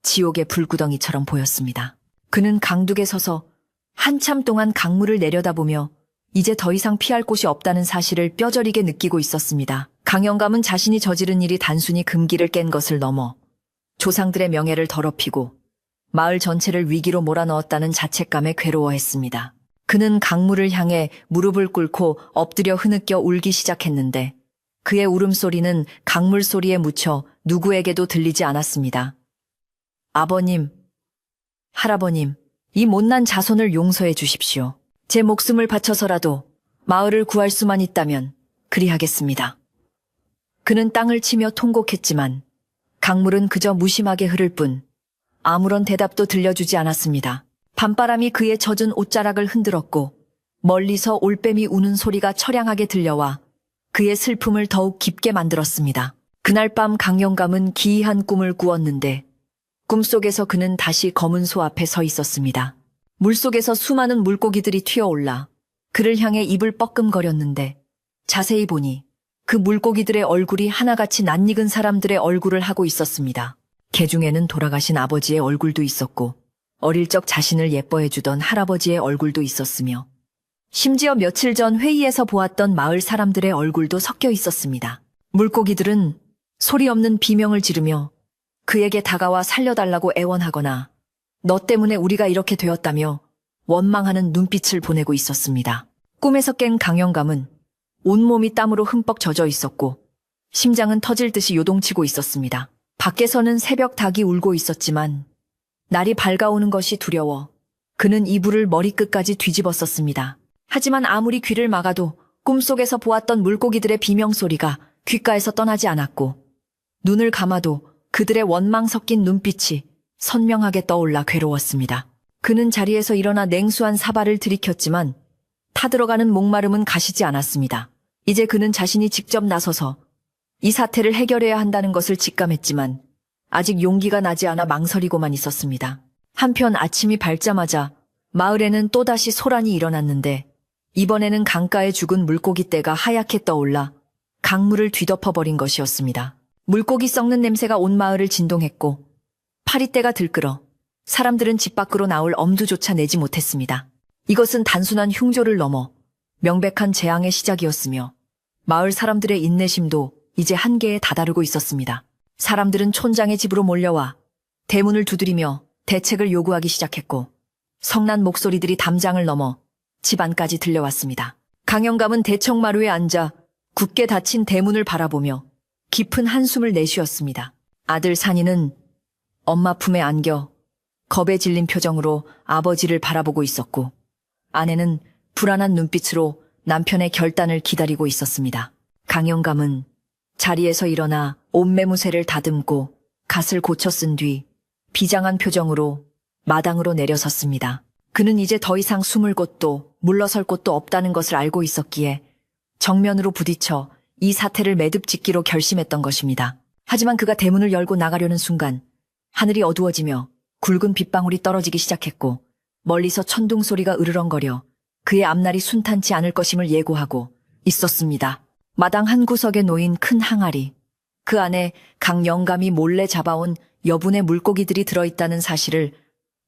지옥의 불구덩이처럼 보였습니다. 그는 강둑에 서서 한참 동안 강물을 내려다보며 이제 더 이상 피할 곳이 없다는 사실을 뼈저리게 느끼고 있었습니다. 강 영감은 자신이 저지른 일이 단순히 금기를 깬 것을 넘어 조상들의 명예를 더럽히고 마을 전체를 위기로 몰아넣었다는 자책감에 괴로워했습니다. 그는 강물을 향해 무릎을 꿇고 엎드려 흐느껴 울기 시작했는데 그의 울음소리는 강물 소리에 묻혀 누구에게도 들리지 않았습니다. 아버님, 할아버님, 이 못난 자손을 용서해 주십시오. 제 목숨을 바쳐서라도 마을을 구할 수만 있다면 그리하겠습니다. 그는 땅을 치며 통곡했지만 강물은 그저 무심하게 흐를 뿐 아무런 대답도 들려주지 않았습니다. 밤바람이 그의 젖은 옷자락을 흔들었고 멀리서 올빼미 우는 소리가 처량하게 들려와 그의 슬픔을 더욱 깊게 만들었습니다. 그날 밤 강 영감은 기이한 꿈을 꾸었는데 꿈속에서 그는 다시 검은 소 앞에 서 있었습니다. 물속에서 수많은 물고기들이 튀어올라 그를 향해 입을 뻐끔거렸는데 자세히 보니 그 물고기들의 얼굴이 하나같이 낯익은 사람들의 얼굴을 하고 있었습니다. 개 중에는 돌아가신 아버지의 얼굴도 있었고 어릴 적 자신을 예뻐해주던 할아버지의 얼굴도 있었으며 심지어 며칠 전 회의에서 보았던 마을 사람들의 얼굴도 섞여 있었습니다. 물고기들은 소리 없는 비명을 지르며 그에게 다가와 살려달라고 애원하거나 너 때문에 우리가 이렇게 되었다며 원망하는 눈빛을 보내고 있었습니다. 꿈에서 깬 강 영감은 온몸이 땀으로 흠뻑 젖어 있었고 심장은 터질 듯이 요동치고 있었습니다. 밖에서는 새벽 닭이 울고 있었지만 날이 밝아오는 것이 두려워 그는 이불을 머리끝까지 뒤집었었습니다. 하지만 아무리 귀를 막아도 꿈속에서 보았던 물고기들의 비명소리가 귓가에서 떠나지 않았고 눈을 감아도 그들의 원망 섞인 눈빛이 선명하게 떠올라 괴로웠습니다. 그는 자리에서 일어나 냉수한 사발을 들이켰지만 타들어가는 목마름은 가시지 않았습니다. 이제 그는 자신이 직접 나서서 이 사태를 해결해야 한다는 것을 직감했지만 아직 용기가 나지 않아 망설이고만 있었습니다. 한편 아침이 밝자마자 마을에는 또다시 소란이 일어났는데 이번에는 강가에 죽은 물고기 떼가 하얗게 떠올라 강물을 뒤덮어버린 것이었습니다. 물고기 썩는 냄새가 온 마을을 진동했고 파리떼가 들끓어 사람들은 집 밖으로 나올 엄두조차 내지 못했습니다. 이것은 단순한 흉조를 넘어 명백한 재앙의 시작이었으며 마을 사람들의 인내심도 이제 한계에 다다르고 있었습니다. 사람들은 촌장의 집으로 몰려와 대문을 두드리며 대책을 요구하기 시작했고 성난 목소리들이 담장을 넘어 집 안까지 들려왔습니다. 강영감은 대청마루에 앉아 굳게 닫힌 대문을 바라보며 깊은 한숨을 내쉬었습니다. 아들 산이는 엄마 품에 안겨 겁에 질린 표정으로 아버지를 바라보고 있었고 아내는 불안한 눈빛으로 남편의 결단을 기다리고 있었습니다. 강영감은 자리에서 일어나 옷매무새를 다듬고 갓을 고쳐 쓴 뒤 비장한 표정으로 마당으로 내려섰습니다. 그는 이제 더 이상 숨을 곳도 물러설 곳도 없다는 것을 알고 있었기에 정면으로 부딪혀 이 사태를 매듭짓기로 결심했던 것입니다. 하지만 그가 대문을 열고 나가려는 순간 하늘이 어두워지며 굵은 빗방울이 떨어지기 시작했고 멀리서 천둥 소리가 으르렁거려 그의 앞날이 순탄치 않을 것임을 예고하고 있었습니다. 마당 한 구석에 놓인 큰 항아리, 그 안에 강영감이 몰래 잡아온 여분의 물고기들이 들어있다는 사실을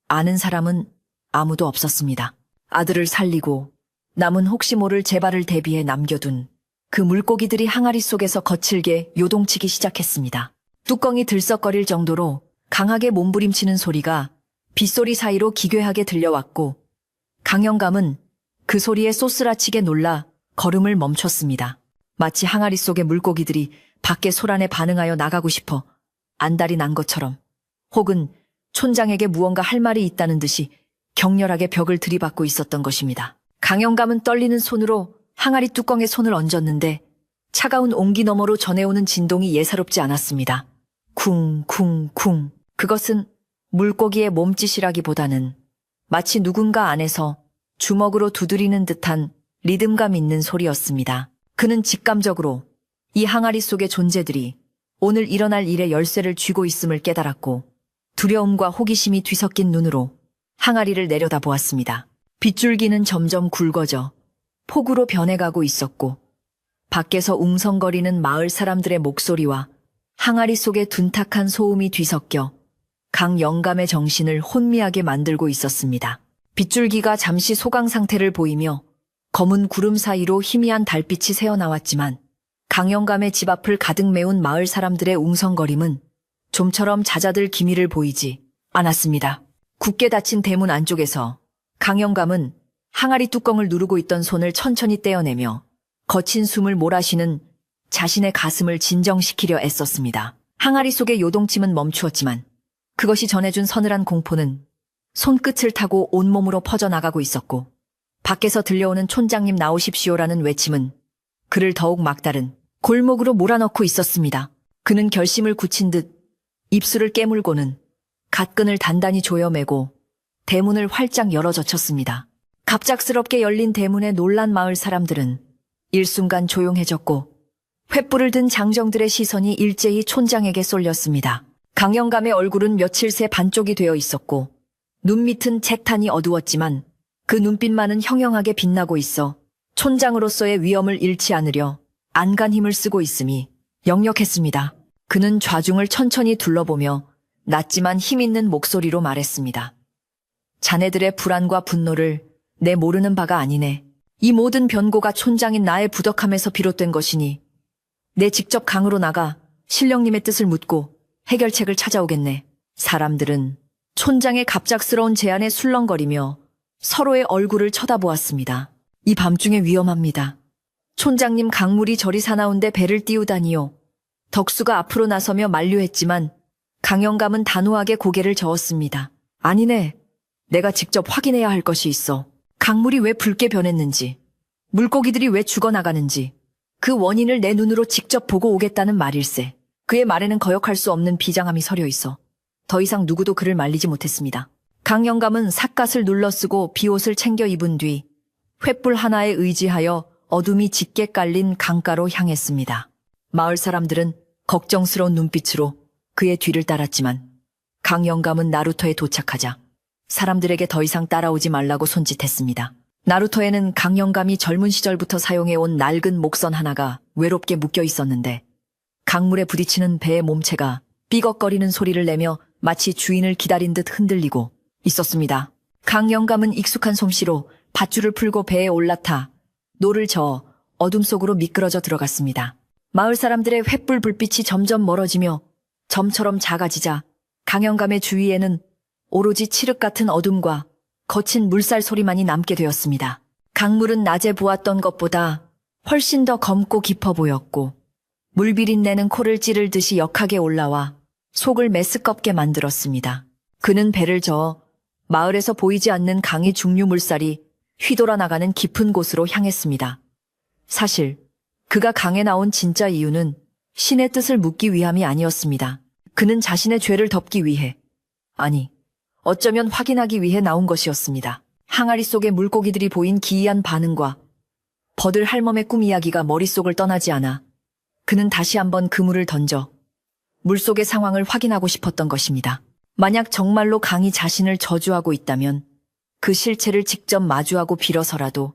아는 사람은 아무도 없었습니다. 아들을 살리고 남은 혹시 모를 재발을 대비해 남겨둔 그 물고기들이 항아리 속에서 거칠게 요동치기 시작했습니다. 뚜껑이 들썩거릴 정도로 강하게 몸부림치는 소리가 빗소리 사이로 기괴하게 들려왔고 강영감은 그 소리에 쏘스라치게 놀라 걸음을 멈췄습니다. 마치 항아리 속의 물고기들이 밖의 소란에 반응하여 나가고 싶어 안달이 난 것처럼 혹은 촌장에게 무언가 할 말이 있다는 듯이 격렬하게 벽을 들이받고 있었던 것입니다. 강영감은 떨리는 손으로 항아리 뚜껑에 손을 얹었는데 차가운 온기 너머로 전해오는 진동이 예사롭지 않았습니다. 쿵쿵쿵. 그것은 물고기의 몸짓이라기보다는 마치 누군가 안에서 주먹으로 두드리는 듯한 리듬감 있는 소리였습니다. 그는 직감적으로 이 항아리 속의 존재들이 오늘 일어날 일의 열쇠를 쥐고 있음을 깨달았고 두려움과 호기심이 뒤섞인 눈으로 항아리를 내려다보았습니다. 빗줄기는 점점 굵어져 폭우로 변해가고 있었고 밖에서 웅성거리는 마을 사람들의 목소리와 항아리 속의 둔탁한 소음이 뒤섞여 강영감의 정신을 혼미하게 만들고 있었습니다. 빗줄기가 잠시 소강 상태를 보이며 검은 구름 사이로 희미한 달빛이 새어나왔지만 강영감의 집 앞을 가득 메운 마을 사람들의 웅성거림은 좀처럼 잦아들 기미를 보이지 않았습니다. 굳게 닫힌 대문 안쪽에서 강영감은 항아리 뚜껑을 누르고 있던 손을 천천히 떼어내며 거친 숨을 몰아쉬는 자신의 가슴을 진정시키려 애썼습니다. 항아리 속의 요동침은 멈추었지만 그것이 전해준 서늘한 공포는 손끝을 타고 온몸으로 퍼져나가고 있었고 밖에서 들려오는 촌장님 나오십시오라는 외침은 그를 더욱 막다른 골목으로 몰아넣고 있었습니다. 그는 결심을 굳힌 듯 입술을 깨물고는 갓끈을 단단히 조여매고 대문을 활짝 열어 젖혔습니다. 갑작스럽게 열린 대문에 놀란 마을 사람들은 일순간 조용해졌고 횃불을 든 장정들의 시선이 일제히 촌장에게 쏠렸습니다. 강영감의 얼굴은 며칠 새 반쪽이 되어 있었고 눈 밑은 책탄이 어두웠지만 그 눈빛만은 형형하게 빛나고 있어 촌장으로서의 위엄을 잃지 않으려 안간 힘을 쓰고 있음이 역력했습니다. 그는 좌중을 천천히 둘러보며 낮지만 힘있는 목소리로 말했습니다. 자네들의 불안과 분노를 내 모르는 바가 아니네. 이 모든 변고가 촌장인 나의 부덕함에서 비롯된 것이니 내 직접 강으로 나가 신령님의 뜻을 묻고 해결책을 찾아오겠네. 사람들은 촌장의 갑작스러운 제안에 술렁거리며 서로의 얼굴을 쳐다보았습니다. 이 밤중에 위험합니다. 촌장님 강물이 저리 사나운데 배를 띄우다니요. 덕수가 앞으로 나서며 만류했지만 강영감은 단호하게 고개를 저었습니다. 아니네. 내가 직접 확인해야 할 것이 있어. 강물이 왜 붉게 변했는지, 물고기들이 왜 죽어나가는지 그 원인을 내 눈으로 직접 보고 오겠다는 말일세. 그의 말에는 거역할 수 없는 비장함이 서려 있어 더 이상 누구도 그를 말리지 못했습니다. 강영감은 삿갓을 눌러쓰고 비옷을 챙겨 입은 뒤 횃불 하나에 의지하여 어둠이 짙게 깔린 강가로 향했습니다. 마을 사람들은 걱정스러운 눈빛으로 그의 뒤를 따랐지만 강영감은 나루터에 도착하자 사람들에게 더 이상 따라오지 말라고 손짓했습니다. 나루터에는 강영감이 젊은 시절부터 사용해온 낡은 목선 하나가 외롭게 묶여 있었는데 강물에 부딪히는 배의 몸체가 삐걱거리는 소리를 내며 마치 주인을 기다린 듯 흔들리고 있었습니다. 강영감은 익숙한 솜씨로 밧줄을 풀고 배에 올라타 노를 저어 어둠 속으로 미끄러져 들어갔습니다. 마을 사람들의 횃불 불빛이 점점 멀어지며 점처럼 작아지자 강영감의 주위에는 오로지 칠흑 같은 어둠과 거친 물살 소리만이 남게 되었습니다. 강물은 낮에 보았던 것보다 훨씬 더 검고 깊어 보였고 물비린내는 코를 찌르듯이 역하게 올라와 속을 메스껍게 만들었습니다. 그는 배를 저어 마을에서 보이지 않는 강의 중류 물살이 휘돌아 나가는 깊은 곳으로 향했습니다. 사실 그가 강에 나온 진짜 이유는 신의 뜻을 묻기 위함이 아니었습니다. 그는 자신의 죄를 덮기 위해, 아니, 어쩌면 확인하기 위해 나온 것이었습니다. 항아리 속에 물고기들이 보인 기이한 반응과 버들 할멈의 꿈 이야기가 머릿속을 떠나지 않아 그는 다시 한번 그물을 던져 물속의 상황을 확인하고 싶었던 것입니다. 만약 정말로 강이 자신을 저주하고 있다면 그 실체를 직접 마주하고 빌어서라도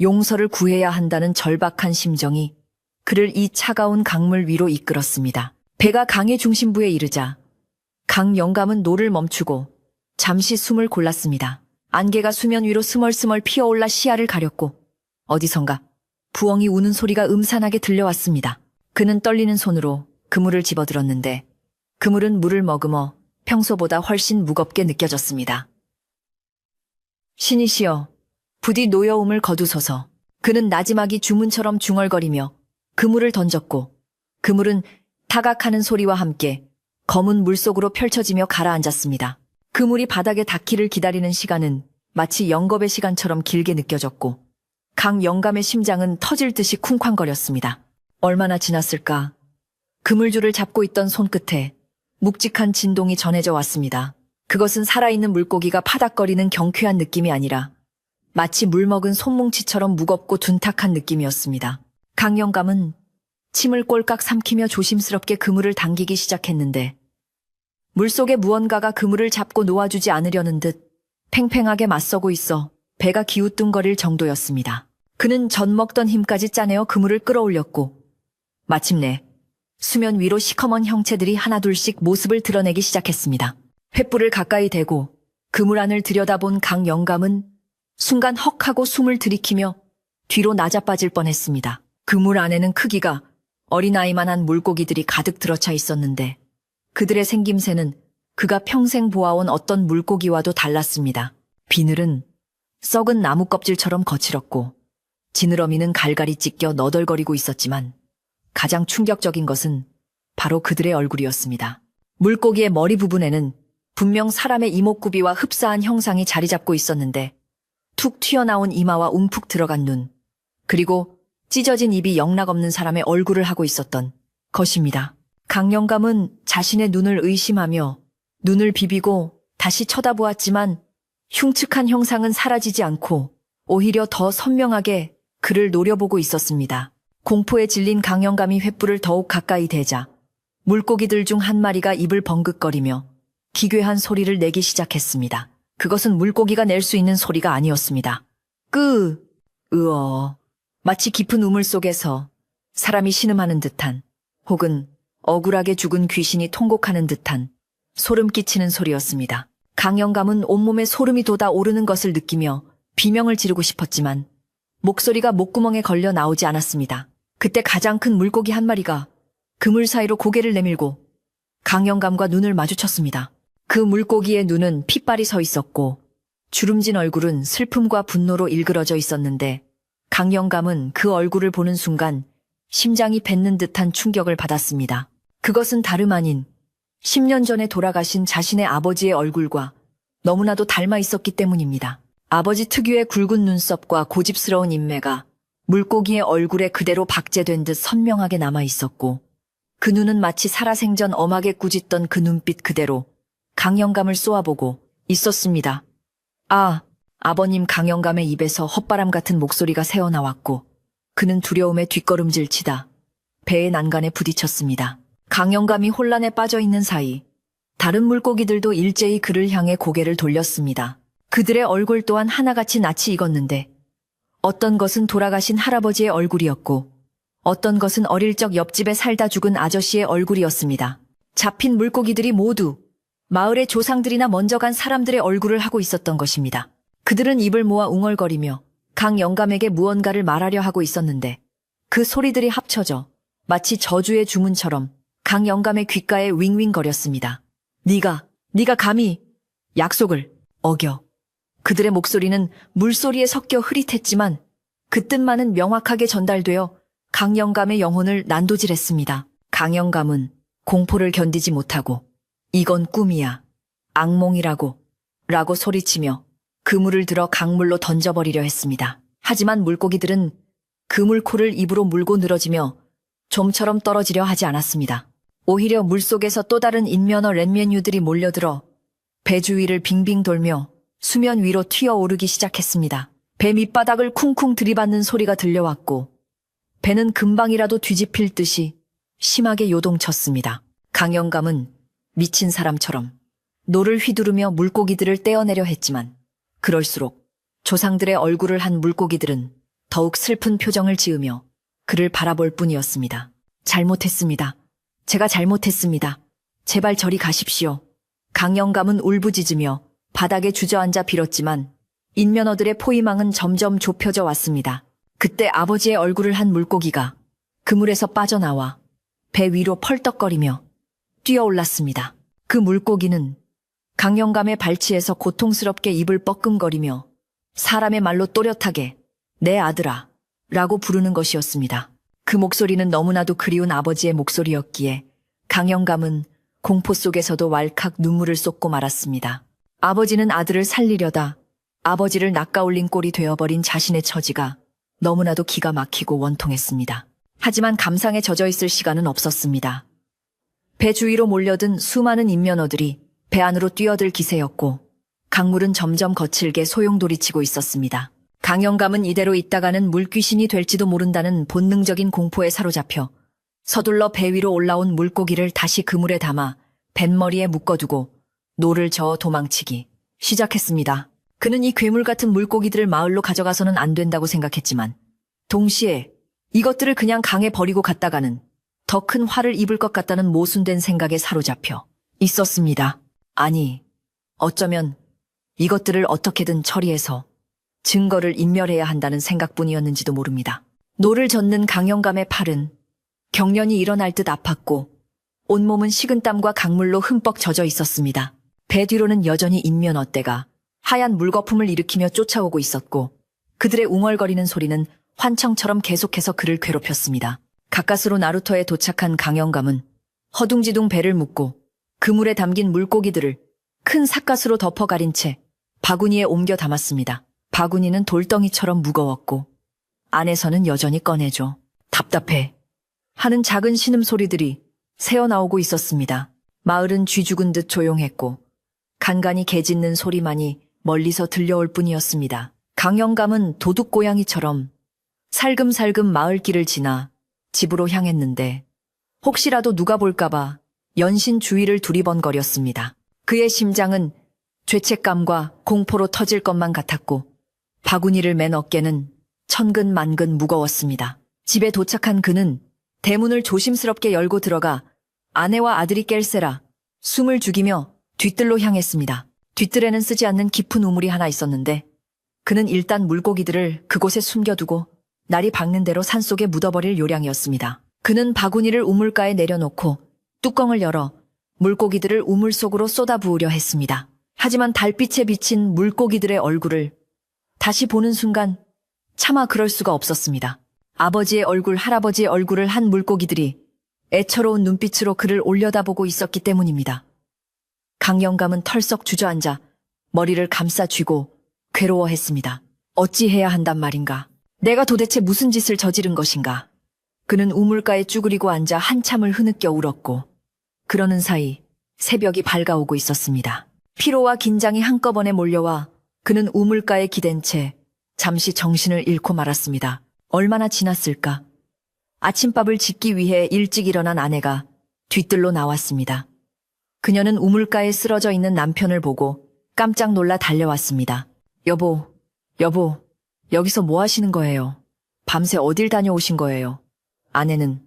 용서를 구해야 한다는 절박한 심정이 그를 이 차가운 강물 위로 이끌었습니다. 배가 강의 중심부에 이르자 강영감은 노를 멈추고 잠시 숨을 골랐습니다. 안개가 수면 위로 스멀스멀 피어올라 시야를 가렸고 어디선가 부엉이 우는 소리가 음산하게 들려왔습니다. 그는 떨리는 손으로 그물을 집어들었는데 그물은 물을 머금어 평소보다 훨씬 무겁게 느껴졌습니다. 신이시여, 부디 노여움을 거두소서. 그는 나지막이 주문처럼 중얼거리며 그물을 던졌고 그물은 타각하는 소리와 함께 검은 물속으로 펼쳐지며 가라앉았습니다. 그물이 바닥에 닿기를 기다리는 시간은 마치 영겁의 시간처럼 길게 느껴졌고 강영감의 심장은 터질 듯이 쿵쾅거렸습니다. 얼마나 지났을까? 그물줄을 잡고 있던 손끝에 묵직한 진동이 전해져 왔습니다. 그것은 살아있는 물고기가 파닥거리는 경쾌한 느낌이 아니라 마치 물먹은 손뭉치처럼 무겁고 둔탁한 느낌이었습니다. 강영감은 침을 꼴깍 삼키며 조심스럽게 그물을 당기기 시작했는데 물속의 무언가가 그물을 잡고 놓아주지 않으려는 듯 팽팽하게 맞서고 있어 배가 기우뚱거릴 정도였습니다. 그는 젖먹던 힘까지 짜내어 그물을 끌어올렸고 마침내 수면 위로 시커먼 형체들이 하나둘씩 모습을 드러내기 시작했습니다. 횃불을 가까이 대고 그물 안을 들여다본 강영감은 순간 헉하고 숨을 들이키며 뒤로 낮아빠질 뻔했습니다. 그물 안에는 크기가 어린아이만한 물고기들이 가득 들어차 있었는데 그들의 생김새는 그가 평생 보아온 어떤 물고기와도 달랐습니다. 비늘은 썩은 나무 껍질처럼 거칠었고 지느러미는 갈갈이 찢겨 너덜거리고 있었지만 가장 충격적인 것은 바로 그들의 얼굴이었습니다. 물고기의 머리 부분에는 분명 사람의 이목구비와 흡사한 형상이 자리 잡고 있었는데 툭 튀어나온 이마와 움푹 들어간 눈, 그리고 찢어진 입이 영락없는 사람의 얼굴을 하고 있었던 것입니다. 강영감은 자신의 눈을 의심하며 눈을 비비고 다시 쳐다보았지만 흉측한 형상은 사라지지 않고 오히려 더 선명하게 그를 노려보고 있었습니다. 공포에 질린 강영감이 횃불을 더욱 가까이 대자 물고기들 중 한 마리가 입을 벙긋거리며 기괴한 소리를 내기 시작했습니다. 그것은 물고기가 낼 수 있는 소리가 아니었습니다. 으어. 마치 깊은 우물 속에서 사람이 신음하는 듯한 혹은 억울하게 죽은 귀신이 통곡하는 듯한 소름 끼치는 소리였습니다. 강영감은 온몸에 소름이 돋아 오르는 것을 느끼며 비명을 지르고 싶었지만 목소리가 목구멍에 걸려 나오지 않았습니다. 그때 가장 큰 물고기 한 마리가 그물 사이로 고개를 내밀고 강영감과 눈을 마주쳤습니다. 그 물고기의 눈은 핏발이 서 있었고 주름진 얼굴은 슬픔과 분노로 일그러져 있었는데 강영감은 그 얼굴을 보는 순간 심장이 뱉는 듯한 충격을 받았습니다. 그것은 다름 아닌 10년 전에 돌아가신 자신의 아버지의 얼굴과 너무나도 닮아 있었기 때문입니다. 아버지 특유의 굵은 눈썹과 고집스러운 인매가 물고기의 얼굴에 그대로 박제된 듯 선명하게 남아 있었고 그 눈은 마치 살아생전 엄하게 꾸짖던 그 눈빛 그대로 강영감을 쏘아보고 있었습니다. 아, 아버님. 강영감의 입에서 헛바람 같은 목소리가 새어나왔고 그는 두려움에 뒷걸음질 치다 배의 난간에 부딪혔습니다. 강영감이 혼란에 빠져 있는 사이 다른 물고기들도 일제히 그를 향해 고개를 돌렸습니다. 그들의 얼굴 또한 하나같이 낯이 익었는데 어떤 것은 돌아가신 할아버지의 얼굴이었고 어떤 것은 어릴 적 옆집에 살다 죽은 아저씨의 얼굴이었습니다. 잡힌 물고기들이 모두 마을의 조상들이나 먼저 간 사람들의 얼굴을 하고 있었던 것입니다. 그들은 입을 모아 웅얼거리며 강영감에게 무언가를 말하려 하고 있었는데 그 소리들이 합쳐져 마치 저주의 주문처럼 강영감의 귓가에 윙윙거렸습니다. 네가 감히 약속을 어겨. 그들의 목소리는 물소리에 섞여 흐릿했지만 그 뜻만은 명확하게 전달되어 강영감의 영혼을 난도질했습니다. 강영감은 공포를 견디지 못하고 이건 꿈이야, 악몽이라고 라고 소리치며 그물을 들어 강물로 던져버리려 했습니다. 하지만 물고기들은 그물코를 입으로 물고 늘어지며 좀처럼 떨어지려 하지 않았습니다. 오히려 물속에서 또 다른 인면어 렛면류들이 몰려들어 배 주위를 빙빙 돌며 수면 위로 튀어오르기 시작했습니다. 배 밑바닥을 쿵쿵 들이받는 소리가 들려왔고 배는 금방이라도 뒤집힐 듯이 심하게 요동쳤습니다. 강영감은 미친 사람처럼 노를 휘두르며 물고기들을 떼어내려 했지만 그럴수록 조상들의 얼굴을 한 물고기들은 더욱 슬픈 표정을 지으며 그를 바라볼 뿐이었습니다. 잘못했습니다. 제가 잘못했습니다. 제발 저리 가십시오. 강영감은 울부짖으며 바닥에 주저앉아 빌었지만 인면어들의 포위망은 점점 좁혀져 왔습니다. 그때 아버지의 얼굴을 한 물고기가 그물에서 빠져나와 배 위로 펄떡거리며 뛰어올랐습니다. 그 물고기는 강영감의 발치에서 고통스럽게 입을 뻐끔거리며 사람의 말로 또렷하게 내 아들아 라고 부르는 것이었습니다. 그 목소리는 너무나도 그리운 아버지의 목소리였기에 강영감은 공포 속에서도 왈칵 눈물을 쏟고 말았습니다. 아버지는 아들을 살리려다 아버지를 낚아올린 꼴이 되어버린 자신의 처지가 너무나도 기가 막히고 원통했습니다. 하지만 감상에 젖어 있을 시간은 없었습니다. 배 주위로 몰려든 수많은 인면어들이 배 안으로 뛰어들 기세였고 강물은 점점 거칠게 소용돌이치고 있었습니다. 강영감은 이대로 있다가는 물귀신이 될지도 모른다는 본능적인 공포에 사로잡혀 서둘러 배 위로 올라온 물고기를 다시 그물에 담아 뱃머리에 묶어두고 노를 저어 도망치기 시작했습니다. 그는 이 괴물 같은 물고기들을 마을로 가져가서는 안 된다고 생각했지만 동시에 이것들을 그냥 강에 버리고 갔다가는 더 큰 화를 입을 것 같다는 모순된 생각에 사로잡혀 있었습니다. 아니, 어쩌면 이것들을 어떻게든 처리해서 증거를 인멸해야 한다는 생각뿐이었는지도 모릅니다. 노를 젓는 강영감의 팔은 경련이 일어날 듯 아팠고 온몸은 식은땀과 강물로 흠뻑 젖어 있었습니다. 배 뒤로는 여전히 인면어떼가 하얀 물거품을 일으키며 쫓아오고 있었고 그들의 웅얼거리는 소리는 환청처럼 계속해서 그를 괴롭혔습니다. 가까스로 나루터에 도착한 강영감은 허둥지둥 배를 묶고 그물에 담긴 물고기들을 큰 삿갓으로 덮어가린 채 바구니에 옮겨 담았습니다. 바구니는 돌덩이처럼 무거웠고 안에서는 여전히 꺼내줘. 답답해 하는 작은 신음소리들이 새어나오고 있었습니다. 마을은 쥐 죽은 듯 조용했고 간간히 개 짖는 소리만이 멀리서 들려올 뿐이었습니다. 강영감은 도둑고양이처럼 살금살금 마을길을 지나 집으로 향했는데 혹시라도 누가 볼까봐 연신 주위를 두리번거렸습니다. 그의 심장은 죄책감과 공포로 터질 것만 같았고 바구니를 맨 어깨는 천근만근 무거웠습니다. 집에 도착한 그는 대문을 조심스럽게 열고 들어가 아내와 아들이 깰세라 숨을 죽이며 뒤뜰로 향했습니다. 뒤뜰에는 쓰지 않는 깊은 우물이 하나 있었는데 그는 일단 물고기들을 그곳에 숨겨두고 날이 밝는 대로 산속에 묻어버릴 요량이었습니다. 그는 바구니를 우물가에 내려놓고 뚜껑을 열어 물고기들을 우물 속으로 쏟아부으려 했습니다. 하지만 달빛에 비친 물고기들의 얼굴을 다시 보는 순간 차마 그럴 수가 없었습니다. 아버지의 얼굴, 할아버지의 얼굴을 한 물고기들이 애처로운 눈빛으로 그를 올려다보고 있었기 때문입니다. 강영감은 털썩 주저앉아 머리를 감싸 쥐고 괴로워했습니다. 어찌해야 한단 말인가? 내가 도대체 무슨 짓을 저지른 것인가? 그는 우물가에 쭈그리고 앉아 한참을 흐느껴 울었고 그러는 사이 새벽이 밝아오고 있었습니다. 피로와 긴장이 한꺼번에 몰려와 그는 우물가에 기댄 채 잠시 정신을 잃고 말았습니다. 얼마나 지났을까? 아침밥을 짓기 위해 일찍 일어난 아내가 뒤뜰로 나왔습니다. 그녀는 우물가에 쓰러져 있는 남편을 보고 깜짝 놀라 달려왔습니다. 여보, 여기서 뭐 하시는 거예요? 밤새 어딜 다녀오신 거예요? 아내는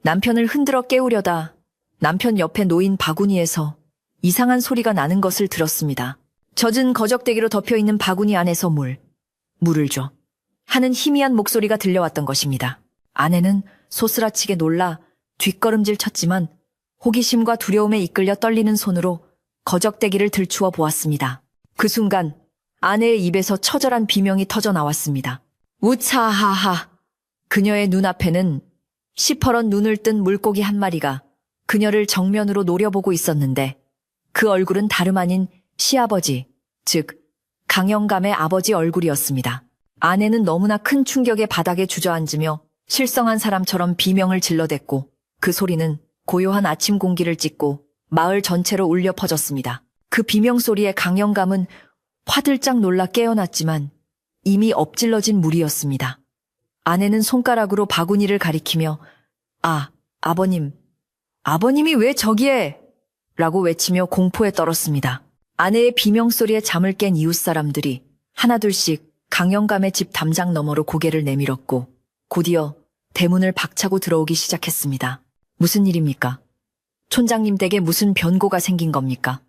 남편을 흔들어 깨우려다 남편 옆에 놓인 바구니에서 이상한 소리가 나는 것을 들었습니다. 젖은 거적대기로 덮여있는 바구니 안에서 물을 줘 하는 희미한 목소리가 들려왔던 것입니다. 아내는 소스라치게 놀라 뒷걸음질 쳤지만 호기심과 두려움에 이끌려 떨리는 손으로 거적대기를 들추어 보았습니다. 그 순간 아내의 입에서 처절한 비명이 터져 나왔습니다. 우차하하. 그녀의 눈앞에는 시퍼런 눈을 뜬 물고기 한 마리가 그녀를 정면으로 노려보고 있었는데 그 얼굴은 다름 아닌 시아버지, 즉 강영감의 아버지 얼굴이었습니다. 아내는 너무나 큰 충격에 바닥에 주저앉으며 실성한 사람처럼 비명을 질러댔고 그 소리는 고요한 아침 공기를 찢고 마을 전체로 울려 퍼졌습니다. 그 비명 소리에 강영감은 화들짝 놀라 깨어났지만 이미 엎질러진 물이었습니다. 아내는 손가락으로 바구니를 가리키며 아버님이 왜 저기에? 라고 외치며 공포에 떨었습니다. 아내의 비명소리에 잠을 깬 이웃 사람들이 하나둘씩 강영감의 집 담장 너머로 고개를 내밀었고 곧이어 대문을 박차고 들어오기 시작했습니다. 무슨 일입니까? 촌장님 댁에 무슨 변고가 생긴 겁니까?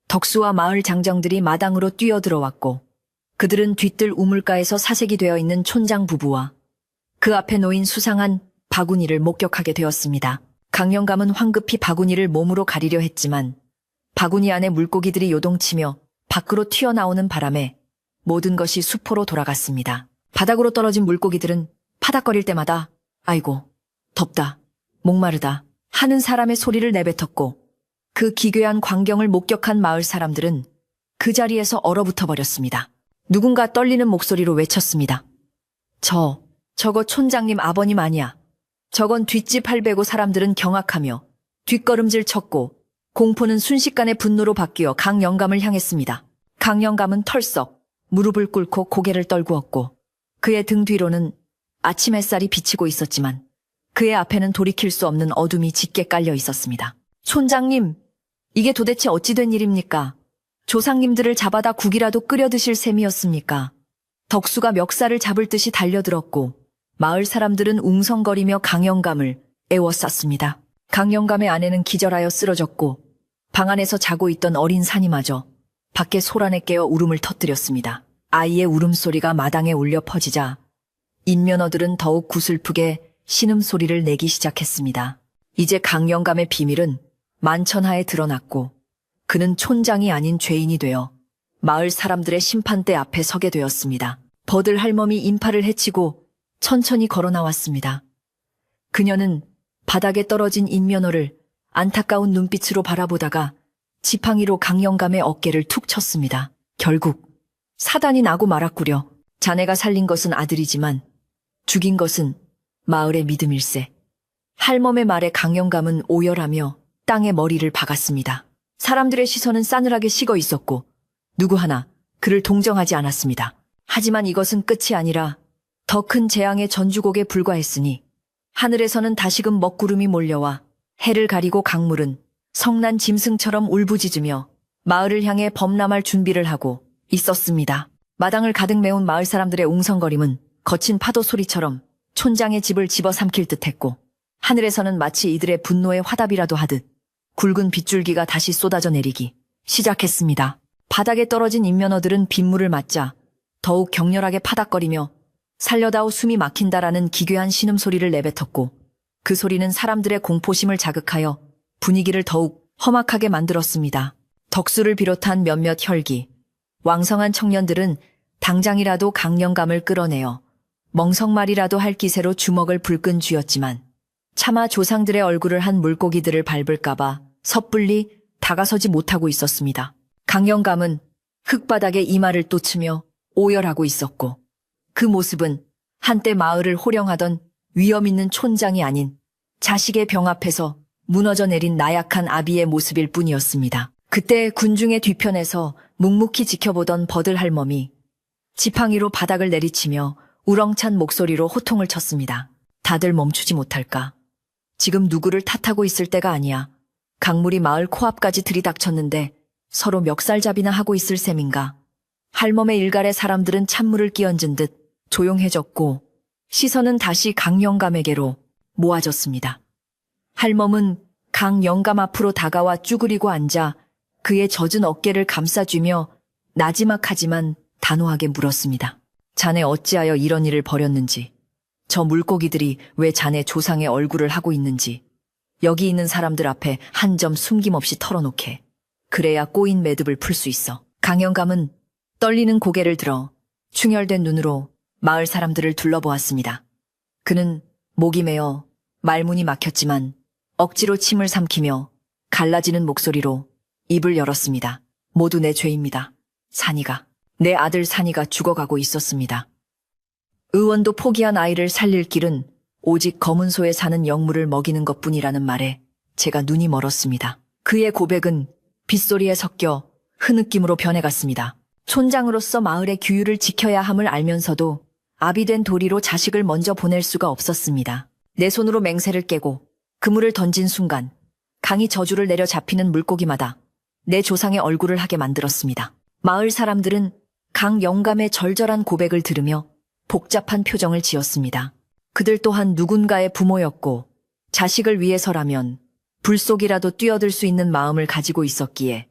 덕수와 마을 장정들이 마당으로 뛰어들어왔고 그들은 뒤뜰 우물가에서 사색이 되어 있는 촌장 부부와 그 앞에 놓인 수상한 바구니를 목격하게 되었습니다. 강영감은 황급히 바구니를 몸으로 가리려 했지만 바구니 안에 물고기들이 요동치며 밖으로 튀어나오는 바람에 모든 것이 수포로 돌아갔습니다. 바닥으로 떨어진 물고기들은 파닥거릴 때마다 아이고, 덥다, 목마르다 하는 사람의 소리를 내뱉었고 그 기괴한 광경을 목격한 마을 사람들은 그 자리에서 얼어붙어 버렸습니다. 누군가 떨리는 목소리로 외쳤습니다. 저거 촌장님 아버님 아니야. 저건 뒷집 할배고. 사람들은 경악하며 뒷걸음질 쳤고 공포는 순식간에 분노로 바뀌어 강영감을 향했습니다. 강영감은 털썩 무릎을 꿇고 고개를 떨구었고 그의 등 뒤로는 아침 햇살이 비치고 있었지만 그의 앞에는 돌이킬 수 없는 어둠이 짙게 깔려 있었습니다. 촌장님, 이게 도대체 어찌 된 일입니까? 조상님들을 잡아다 국이라도 끓여 드실 셈이었습니까? 덕수가 멱살을 잡을 듯이 달려들었고 마을 사람들은 웅성거리며 강영감을 애워쌌습니다. 강영감의 아내는 기절하여 쓰러졌고 방 안에서 자고 있던 어린 사니마저 밖에 소란에 깨어 울음을 터뜨렸습니다. 아이의 울음소리가 마당에 울려 퍼지자 인면어들은 더욱 구슬프게 신음소리를 내기 시작했습니다. 이제 강영감의 비밀은 만천하에 드러났고 그는 촌장이 아닌 죄인이 되어 마을 사람들의 심판대 앞에 서게 되었습니다. 버들 할멈이 인파를 해치고 천천히 걸어 나왔습니다. 그녀는 바닥에 떨어진 인면어를 안타까운 눈빛으로 바라보다가 지팡이로 강영감의 어깨를 툭 쳤습니다. 결국 사단이 나고 말았구려. 자네가 살린 것은 아들이지만 죽인 것은 마을의 믿음일세. 할멈의 말에 강영감은 오열하며 땅에 머리를 박았습니다. 사람들의 시선은 싸늘하게 식어 있었고 누구 하나 그를 동정하지 않았습니다. 하지만 이것은 끝이 아니라 더 큰 재앙의 전주곡에 불과했으니 하늘에서는 다시금 먹구름이 몰려와 해를 가리고 강물은 성난 짐승처럼 울부짖으며 마을을 향해 범람할 준비를 하고 있었습니다. 마당을 가득 메운 마을 사람들의 웅성거림은 거친 파도 소리처럼 촌장의 집을 집어삼킬 듯했고 하늘에서는 마치 이들의 분노의 화답이라도 하듯 굵은 빗줄기가 다시 쏟아져 내리기 시작했습니다. 바닥에 떨어진 인면어들은 빗물을 맞자 더욱 격렬하게 파닥거리며 살려다오 숨이 막힌다라는 기괴한 신음소리를 내뱉었고 그 소리는 사람들의 공포심을 자극하여 분위기를 더욱 험악하게 만들었습니다. 덕수를 비롯한 몇몇 혈기, 왕성한 청년들은 당장이라도 강영감을 끌어내어 멍석말이라도 할 기세로 주먹을 불끈 쥐었지만 차마 조상들의 얼굴을 한 물고기들을 밟을까봐 섣불리 다가서지 못하고 있었습니다. 강영감은 흙바닥에 이마를 또치며 오열하고 있었고 그 모습은 한때 마을을 호령하던 위험 있는 촌장이 아닌 자식의 병 앞에서 무너져 내린 나약한 아비의 모습일 뿐이었습니다. 그때 군중의 뒤편에서 묵묵히 지켜보던 버들 할멈이 지팡이로 바닥을 내리치며 우렁찬 목소리로 호통을 쳤습니다. 다들 멈추지 못할까? 지금 누구를 탓하고 있을 때가 아니야. 강물이 마을 코앞까지 들이닥쳤는데 서로 멱살잡이나 하고 있을 셈인가? 할멈의 일갈에 사람들은 찬물을 끼얹은 듯 조용해졌고 시선은 다시 강영감에게로 모아졌습니다. 할멈은 강영감 앞으로 다가와 쭈그리고 앉아 그의 젖은 어깨를 감싸주며 나지막하지만 단호하게 물었습니다. 자네 어찌하여 이런 일을 벌였는지, 저 물고기들이 왜 자네 조상의 얼굴을 하고 있는지, 여기 있는 사람들 앞에 한 점 숨김없이 털어놓게. 그래야 꼬인 매듭을 풀 수 있어. 강영감은 떨리는 고개를 들어 충혈된 눈으로 마을 사람들을 둘러보았습니다. 그는 목이 메어 말문이 막혔지만 억지로 침을 삼키며 갈라지는 목소리로 입을 열었습니다. 모두 내 죄입니다. 산이가, 내 아들 산이가 죽어가고 있었습니다. 의원도 포기한 아이를 살릴 길은 오직 검은 소에 사는 영물을 먹이는 것뿐이라는 말에 제가 눈이 멀었습니다. 그의 고백은 빗소리에 섞여 흐느낌으로 변해갔습니다. 촌장으로서 마을의 규율을 지켜야 함을 알면서도 아비된 도리로 자식을 먼저 보낼 수가 없었습니다. 내 손으로 맹세를 깨고 그물을 던진 순간 강이 저주를 내려 잡히는 물고기마다 내 조상의 얼굴을 하게 만들었습니다. 마을 사람들은 강영감의 절절한 고백을 들으며 복잡한 표정을 지었습니다. 그들 또한 누군가의 부모였고 자식을 위해서라면 불 속이라도 뛰어들 수 있는 마음을 가지고 있었기에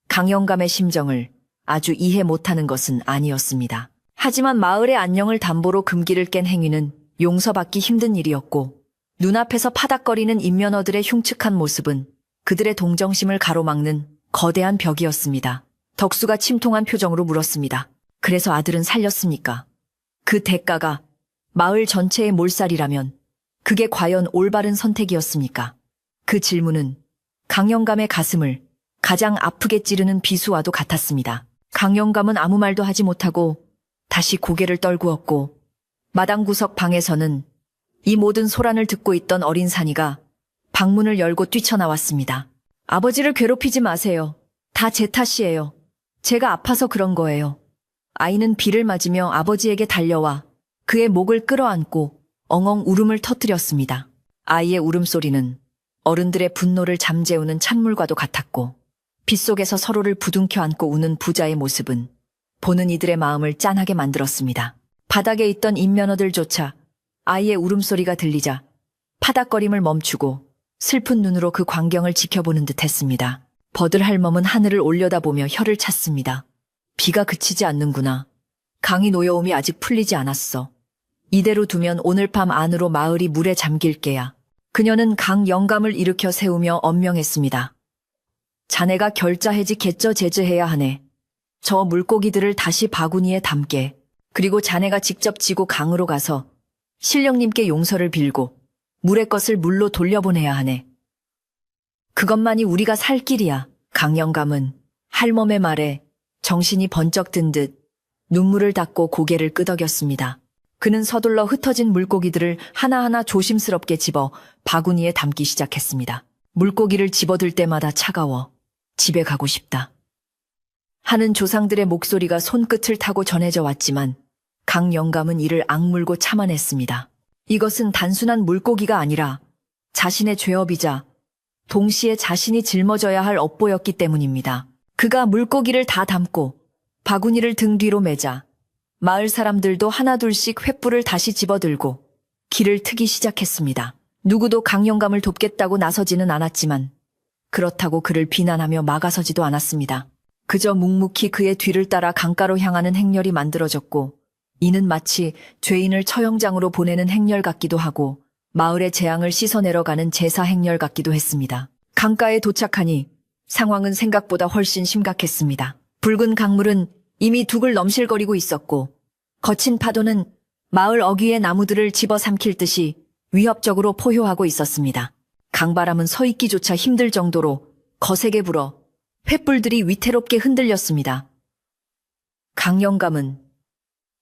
강영감의 심정을 아주 이해 못하는 것은 아니었습니다. 하지만 마을의 안녕을 담보로 금기를 깬 행위는 용서받기 힘든 일이었고 눈앞에서 파닥거리는 인면어들의 흉측한 모습은 그들의 동정심을 가로막는 거대한 벽이었습니다. 덕수가 침통한 표정으로 물었습니다. 그래서 아들은 살렸습니까? 그 대가가 마을 전체의 몰살이라면 그게 과연 올바른 선택이었습니까? 그 질문은 강영감의 가슴을 가장 아프게 찌르는 비수와도 같았습니다. 강영감은 아무 말도 하지 못하고 다시 고개를 떨구었고 마당 구석 방에서는 이 모든 소란을 듣고 있던 어린 산이가 방문을 열고 뛰쳐나왔습니다. 아버지를 괴롭히지 마세요. 다 제 탓이에요. 제가 아파서 그런 거예요. 아이는 비를 맞으며 아버지에게 달려와 그의 목을 끌어안고 엉엉 울음을 터뜨렸습니다. 아이의 울음소리는 어른들의 분노를 잠재우는 찬물과도 같았고 빗속에서 서로를 부둥켜 안고 우는 부자의 모습은 보는 이들의 마음을 짠하게 만들었습니다. 바닥에 있던 인면어들조차 아이의 울음소리가 들리자 파닥거림을 멈추고 슬픈 눈으로 그 광경을 지켜보는 듯 했습니다. 버들 할멈은 하늘을 올려다보며 혀를 찼습니다. 비가 그치지 않는구나. 강이 놓여옴이 아직 풀리지 않았어. 이대로 두면 오늘 밤 안으로 마을이 물에 잠길 게야. 그녀는 강영감을 일으켜 세우며 엄명했습니다. 자네가 결자해지 개쩌 제즈해야 하네. 저 물고기들을 다시 바구니에 담게. 그리고 자네가 직접 지고 강으로 가서 신령님께 용서를 빌고 물의 것을 물로 돌려보내야 하네. 그것만이 우리가 살 길이야. 강영감은 할멈의 말에 정신이 번쩍 든 듯 눈물을 닦고 고개를 끄덕였습니다. 그는 서둘러 흩어진 물고기들을 하나하나 조심스럽게 집어 바구니에 담기 시작했습니다. 물고기를 집어들 때마다 차가워 집에 가고 싶다 하는 조상들의 목소리가 손끝을 타고 전해져 왔지만 강영감은 이를 악물고 참아냈습니다. 이것은 단순한 물고기가 아니라 자신의 죄업이자 동시에 자신이 짊어져야 할 업보였기 때문입니다. 그가 물고기를 다 담고 바구니를 등 뒤로 매자 마을 사람들도 하나둘씩 횃불을 다시 집어들고 길을 트기 시작했습니다. 누구도 강영감을 돕겠다고 나서지는 않았지만 그렇다고 그를 비난하며 막아서지도 않았습니다. 그저 묵묵히 그의 뒤를 따라 강가로 향하는 행렬이 만들어졌고 이는 마치 죄인을 처형장으로 보내는 행렬 같기도 하고 마을의 재앙을 씻어내러 가는 제사 행렬 같기도 했습니다. 강가에 도착하니 상황은 생각보다 훨씬 심각했습니다. 붉은 강물은 이미 둑을 넘실거리고 있었고 거친 파도는 마을 어귀의 나무들을 집어삼킬 듯이 위협적으로 포효하고 있었습니다. 강바람은 서 있기조차 힘들 정도로 거세게 불어 횃불들이 위태롭게 흔들렸습니다. 강영감은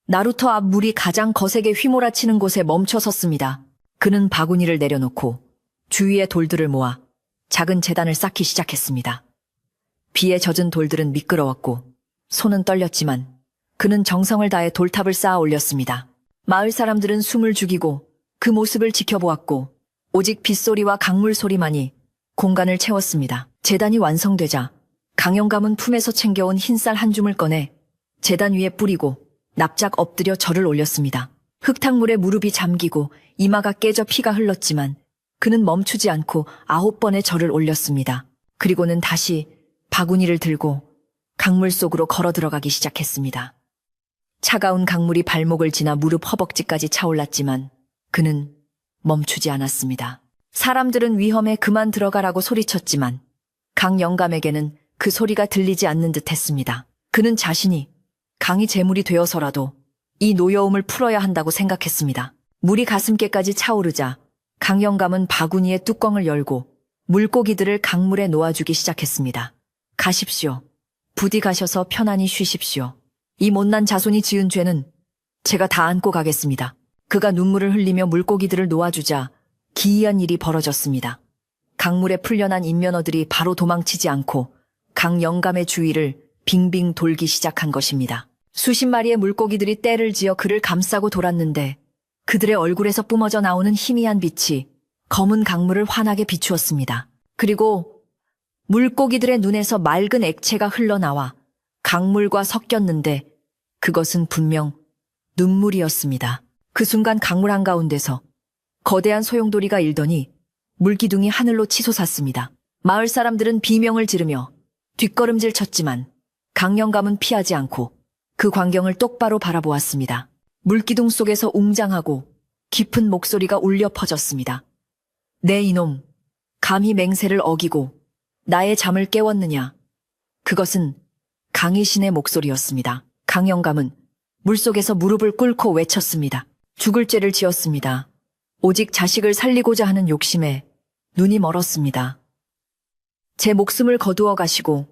나루터 앞 물이 가장 거세게 휘몰아치는 곳에 멈춰 섰습니다. 그는 바구니를 내려놓고 주위의 돌들을 모아 작은 재단을 쌓기 시작했습니다. 비에 젖은 돌들은 미끄러웠고 손은 떨렸지만 그는 정성을 다해 돌탑을 쌓아 올렸습니다. 마을 사람들은 숨을 죽이고 그 모습을 지켜보았고 오직 빗소리와 강물 소리만이 공간을 채웠습니다. 재단이 완성되자 강영감은 품에서 챙겨온 흰쌀 한 줌을 꺼내 재단 위에 뿌리고 납작 엎드려 절을 올렸습니다. 흙탕물에 무릎이 잠기고 이마가 깨져 피가 흘렀지만 그는 멈추지 않고 9번의 절을 올렸습니다. 그리고는 다시 바구니를 들고 강물 속으로 걸어 들어가기 시작했습니다. 차가운 강물이 발목을 지나 무릎 허벅지까지 차올랐지만 그는 멈추지 않았습니다. 사람들은 위험에 그만 들어가라고 소리쳤지만 강영감에게는 그 소리가 들리지 않는 듯 했습니다. 그는 자신이 강이 제물이 되어서라도 이 노여움을 풀어야 한다고 생각했습니다. 물이 가슴께까지 차오르자 강영감은 바구니의 뚜껑을 열고 물고기들을 강물에 놓아주기 시작했습니다. 가십시오. 부디 가셔서 편안히 쉬십시오. 이 못난 자손이 지은 죄는 제가 다 안고 가겠습니다. 그가 눈물을 흘리며 물고기들을 놓아주자 기이한 일이 벌어졌습니다. 강물에 풀려난 인면어들이 바로 도망치지 않고 강영감의 주위를 빙빙 돌기 시작한 것입니다. 수십 마리의 물고기들이 떼를 지어 그를 감싸고 돌았는데 그들의 얼굴에서 뿜어져 나오는 희미한 빛이 검은 강물을 환하게 비추었습니다. 그리고 물고기들의 눈에서 맑은 액체가 흘러나와 강물과 섞였는데 그것은 분명 눈물이었습니다. 그 순간 강물 한가운데서 거대한 소용돌이가 일더니 물기둥이 하늘로 치솟았습니다. 마을 사람들은 비명을 지르며 뒷걸음질 쳤지만 강영감은 피하지 않고 그 광경을 똑바로 바라보았습니다. 물기둥 속에서 웅장하고 깊은 목소리가 울려 퍼졌습니다. 내 이놈, 감히 맹세를 어기고 나의 잠을 깨웠느냐. 그것은 강희신의 목소리였습니다. 강영감은 물속에서 무릎을 꿇고 외쳤습니다. 죽을 죄를 지었습니다. 오직 자식을 살리고자 하는 욕심에 눈이 멀었습니다. 제 목숨을 거두어 가시고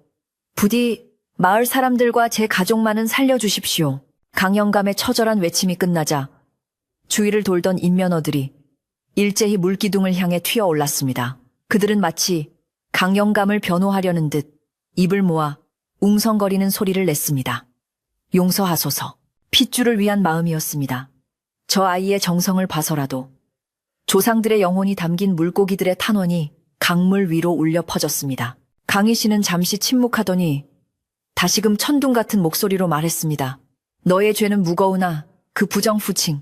부디 마을 사람들과 제 가족만은 살려주십시오. 강영감의 처절한 외침이 끝나자 주위를 돌던 인면어들이 일제히 물기둥을 향해 튀어올랐습니다. 그들은 마치 강영감을 변호하려는 듯 입을 모아 웅성거리는 소리를 냈습니다. 용서하소서. 핏줄을 위한 마음이었습니다. 저 아이의 정성을 봐서라도 조상들의 영혼이 담긴 물고기들의 탄원이 강물 위로 울려 퍼졌습니다. 강희 씨는 잠시 침묵하더니 다시금 천둥 같은 목소리로 말했습니다. 너의 죄는 무거우나 그 부정후칭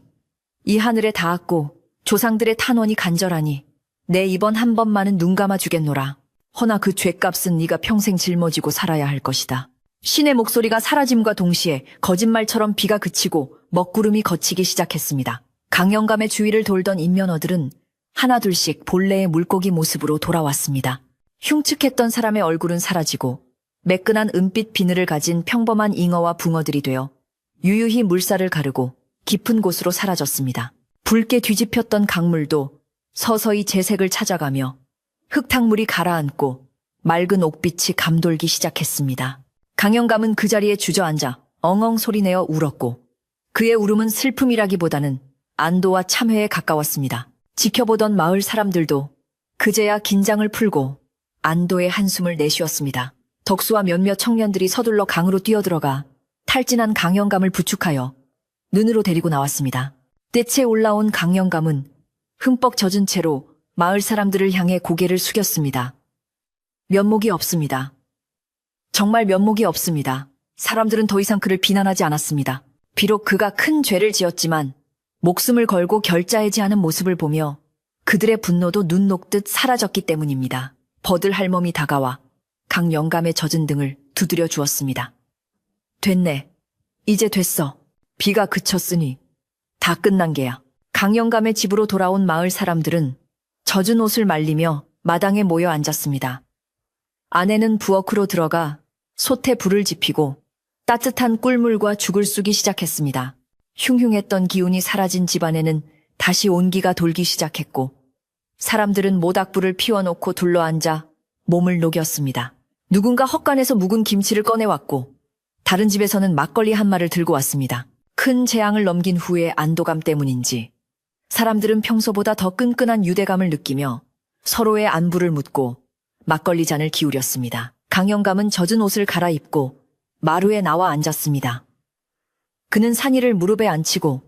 이 하늘에 닿았고 조상들의 탄원이 간절하니 내 이번 한 번만은 눈 감아 주겠노라. 허나 그 죄값은 네가 평생 짊어지고 살아야 할 것이다. 신의 목소리가 사라짐과 동시에 거짓말처럼 비가 그치고 먹구름이 걷히기 시작했습니다. 강영감의 주위를 돌던 인면어들은 하나둘씩 본래의 물고기 모습으로 돌아왔습니다. 흉측했던 사람의 얼굴은 사라지고 매끈한 은빛 비늘을 가진 평범한 잉어와 붕어들이 되어 유유히 물살을 가르고 깊은 곳으로 사라졌습니다. 붉게 뒤집혔던 강물도 서서히 재색을 찾아가며 흙탕물이 가라앉고 맑은 옥빛이 감돌기 시작했습니다. 강영감은 그 자리에 주저앉아 엉엉 소리내어 울었고 그의 울음은 슬픔이라기보다는 안도와 참회에 가까웠습니다. 지켜보던 마을 사람들도 그제야 긴장을 풀고 안도의 한숨을 내쉬었습니다. 덕수와 몇몇 청년들이 서둘러 강으로 뛰어들어가 탈진한 강영감을 부축하여 눈으로 데리고 나왔습니다. 떼채 올라온 강영감은 흠뻑 젖은 채로 마을 사람들을 향해 고개를 숙였습니다. 면목이 없습니다. 정말 면목이 없습니다. 사람들은 더 이상 그를 비난하지 않았습니다. 비록 그가 큰 죄를 지었지만 목숨을 걸고 결자해지하는 모습을 보며 그들의 분노도 눈 녹듯 사라졌기 때문입니다. 버들 할멈이 다가와 강영감의 젖은 등을 두드려 주었습니다. 됐네. 이제 됐어. 비가 그쳤으니 다 끝난 게야. 강영감의 집으로 돌아온 마을 사람들은 젖은 옷을 말리며 마당에 모여 앉았습니다. 아내는 부엌으로 들어가 솥에 불을 지피고 따뜻한 꿀물과 죽을 쑤기 시작했습니다. 흉흉했던 기운이 사라진 집안에는 다시 온기가 돌기 시작했고 사람들은 모닥불을 피워놓고 둘러앉아 몸을 녹였습니다. 누군가 헛간에서 묵은 김치를 꺼내왔고 다른 집에서는 막걸리 한 마를 들고 왔습니다. 큰 재앙을 넘긴 후의 안도감 때문인지 사람들은 평소보다 더 끈끈한 유대감을 느끼며 서로의 안부를 묻고 막걸리 잔을 기울였습니다. 강영감은 젖은 옷을 갈아입고 마루에 나와 앉았습니다. 그는 산이를 무릎에 앉히고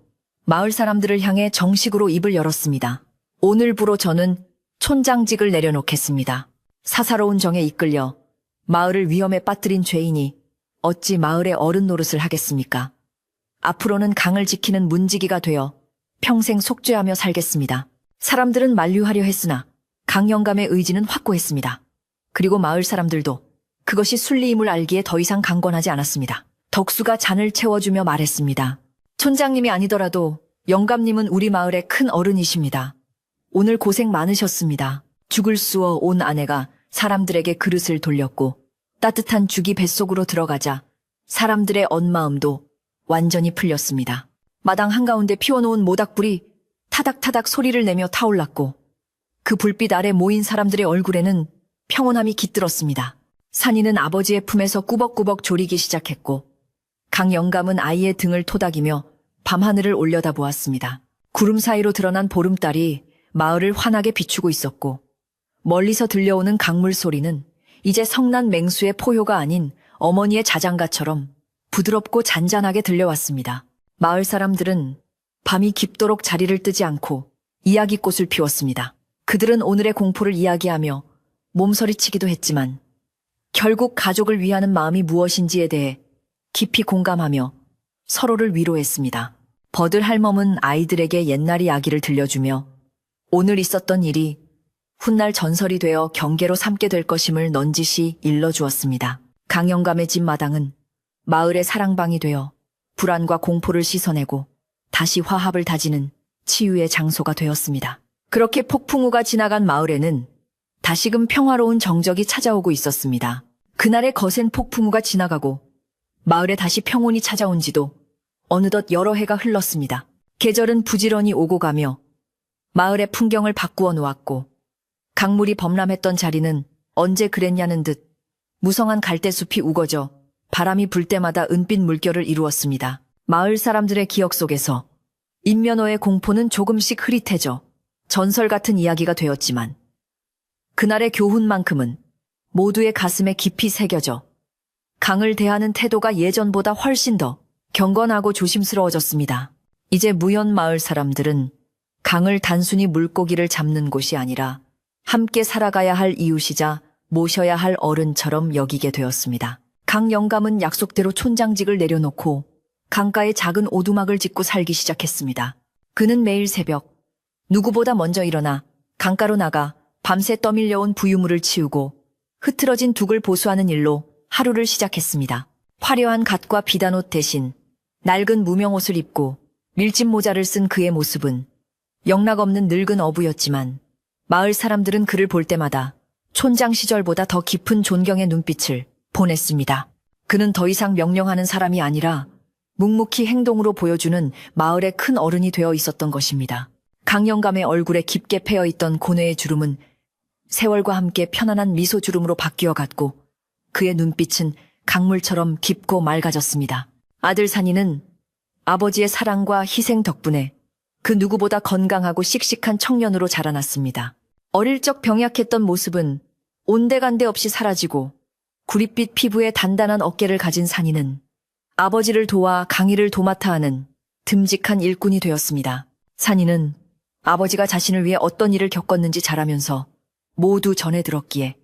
마을 사람들을 향해 정식으로 입을 열었습니다. 오늘부로 저는 촌장직을 내려놓겠습니다. 사사로운 정에 이끌려 마을을 위험에 빠뜨린 죄인이 어찌 마을의 어른 노릇을 하겠습니까? 앞으로는 강을 지키는 문지기가 되어 평생 속죄하며 살겠습니다. 사람들은 만류하려 했으나 강영감의 의지는 확고했습니다. 그리고 마을 사람들도 그것이 순리임을 알기에 더 이상 강권하지 않았습니다. 덕수가 잔을 채워주며 말했습니다. 촌장님이 아니더라도 영감님은 우리 마을의 큰 어른이십니다. 오늘 고생 많으셨습니다. 죽을 쑤어 온 아내가 사람들에게 그릇을 돌렸고 따뜻한 죽이 뱃속으로 들어가자 사람들의 언마음도 완전히 풀렸습니다. 마당 한가운데 피워놓은 모닥불이 타닥타닥 소리를 내며 타올랐고 그 불빛 아래 모인 사람들의 얼굴에는 평온함이 깃들었습니다. 산이는 아버지의 품에서 꾸벅꾸벅 졸이기 시작했고 강영감은 아이의 등을 토닥이며 밤하늘을 올려다보았습니다. 구름 사이로 드러난 보름달이 마을을 환하게 비추고 있었고 멀리서 들려오는 강물 소리는 이제 성난 맹수의 포효가 아닌 어머니의 자장가처럼 부드럽고 잔잔하게 들려왔습니다. 마을 사람들은 밤이 깊도록 자리를 뜨지 않고 이야기꽃을 피웠습니다. 그들은 오늘의 공포를 이야기하며 몸서리치기도 했지만 결국 가족을 위하는 마음이 무엇인지에 대해 깊이 공감하며 서로를 위로했습니다. 버들 할멈은 아이들에게 옛날 이야기를 들려주며 오늘 있었던 일이 훗날 전설이 되어 경계로 삼게 될 것임을 넌지시 일러주었습니다. 강영감의 집 마당은 마을의 사랑방이 되어 불안과 공포를 씻어내고 다시 화합을 다지는 치유의 장소가 되었습니다. 그렇게 폭풍우가 지나간 마을에는 다시금 평화로운 정적이 찾아오고 있었습니다. 그날의 거센 폭풍우가 지나가고 마을에 다시 평온이 찾아온 지도 어느덧 여러 해가 흘렀습니다. 계절은 부지런히 오고 가며 마을의 풍경을 바꾸어 놓았고 강물이 범람했던 자리는 언제 그랬냐는 듯 무성한 갈대숲이 우거져 바람이 불 때마다 은빛 물결을 이루었습니다. 마을 사람들의 기억 속에서 인면허의 공포는 조금씩 흐릿해져 전설 같은 이야기가 되었지만 그날의 교훈만큼은 모두의 가슴에 깊이 새겨져 강을 대하는 태도가 예전보다 훨씬 더 경건하고 조심스러워졌습니다. 이제 무연 마을 사람들은 강을 단순히 물고기를 잡는 곳이 아니라 함께 살아가야 할 이웃이자 모셔야 할 어른처럼 여기게 되었습니다. 강영감은 약속대로 촌장직을 내려놓고 강가에 작은 오두막을 짓고 살기 시작했습니다. 그는 매일 새벽 누구보다 먼저 일어나 강가로 나가 밤새 떠밀려온 부유물을 치우고 흐트러진 둑을 보수하는 일로 하루를 시작했습니다. 화려한 갓과 비단옷 대신 낡은 무명옷을 입고 밀짚 모자를 쓴 그의 모습은 영락없는 늙은 어부였지만 마을 사람들은 그를 볼 때마다 촌장 시절보다 더 깊은 존경의 눈빛을 보냈습니다. 그는 더 이상 명령하는 사람이 아니라 묵묵히 행동으로 보여주는 마을의 큰 어른이 되어 있었던 것입니다. 강영감의 얼굴에 깊게 패여있던 고뇌의 주름은 세월과 함께 편안한 미소 주름으로 바뀌어갔고 그의 눈빛은 강물처럼 깊고 맑아졌습니다. 아들 산이는 아버지의 사랑과 희생 덕분에 그 누구보다 건강하고 씩씩한 청년으로 자라났습니다. 어릴 적 병약했던 모습은 온데간데 없이 사라지고 구릿빛 피부에 단단한 어깨를 가진 산이는 아버지를 도와 강희를 도맡아 하는 듬직한 일꾼이 되었습니다. 산이는 아버지가 자신을 위해 어떤 일을 겪었는지 잘하면서 모두 전해 들었기에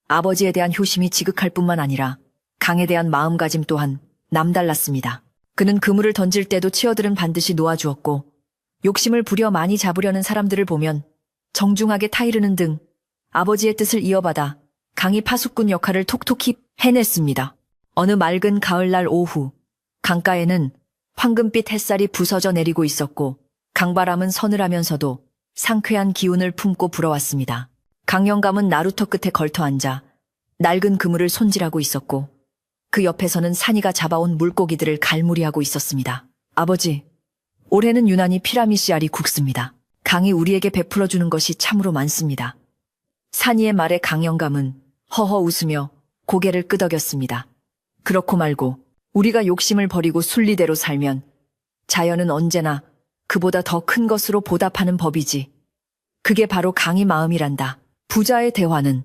아버지에 대한 효심이 지극할 뿐만 아니라 강에 대한 마음가짐 또한 남달랐습니다. 그는 그물을 던질 때도 치어들은 반드시 놓아주었고 욕심을 부려 많이 잡으려는 사람들을 보면 정중하게 타이르는 등 아버지의 뜻을 이어받아 강이 파수꾼 역할을 톡톡히 해냈습니다. 어느 맑은 가을날 오후 강가에는 황금빛 햇살이 부서져 내리고 있었고 강바람은 서늘하면서도 상쾌한 기운을 품고 불어왔습니다. 강영감은 나루터 끝에 걸터 앉아 낡은 그물을 손질하고 있었고 그 옆에서는 산이가 잡아온 물고기들을 갈무리하고 있었습니다. 아버지, 올해는 유난히 피라미씨알이 굵습니다. 강이 우리에게 베풀어주는 것이 참으로 많습니다. 산이의 말에 강영감은 허허 웃으며 고개를 끄덕였습니다. 그렇고 말고 우리가 욕심을 버리고 순리대로 살면 자연은 언제나 그보다 더 큰 것으로 보답하는 법이지. 그게 바로 강의 마음이란다. 부자의 대화는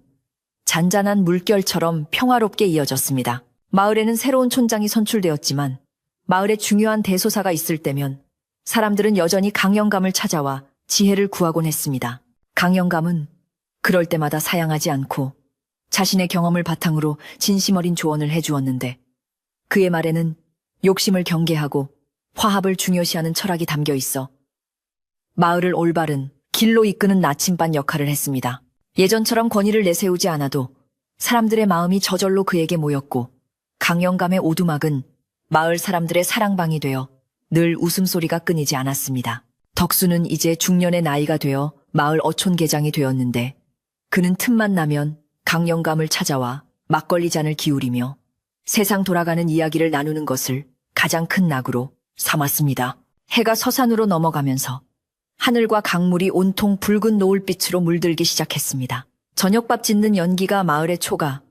잔잔한 물결처럼 평화롭게 이어졌습니다. 마을에는 새로운 촌장이 선출되었지만 마을에 중요한 대소사가 있을 때면 사람들은 여전히 강영감을 찾아와 지혜를 구하곤 했습니다. 강영감은 그럴 때마다 사양하지 않고 자신의 경험을 바탕으로 진심 어린 조언을 해주었는데 그의 말에는 욕심을 경계하고 화합을 중요시하는 철학이 담겨 있어 마을을 올바른 길로 이끄는 나침반 역할을 했습니다. 예전처럼 권위를 내세우지 않아도 사람들의 마음이 저절로 그에게 모였고 강영감의 오두막은 마을 사람들의 사랑방이 되어 늘 웃음소리가 끊이지 않았습니다. 덕수는 이제 중년의 나이가 되어 마을 어촌계장이 되었는데 그는 틈만 나면 강영감을 찾아와 막걸리 잔을 기울이며 세상 돌아가는 이야기를 나누는 것을 가장 큰 낙으로 삼았습니다. 해가 서산으로 넘어가면서 하늘과 강물이 온통 붉은 노을빛으로 물들기 시작했습니다. 저녁밥 짓는 연기가 마을의 초가,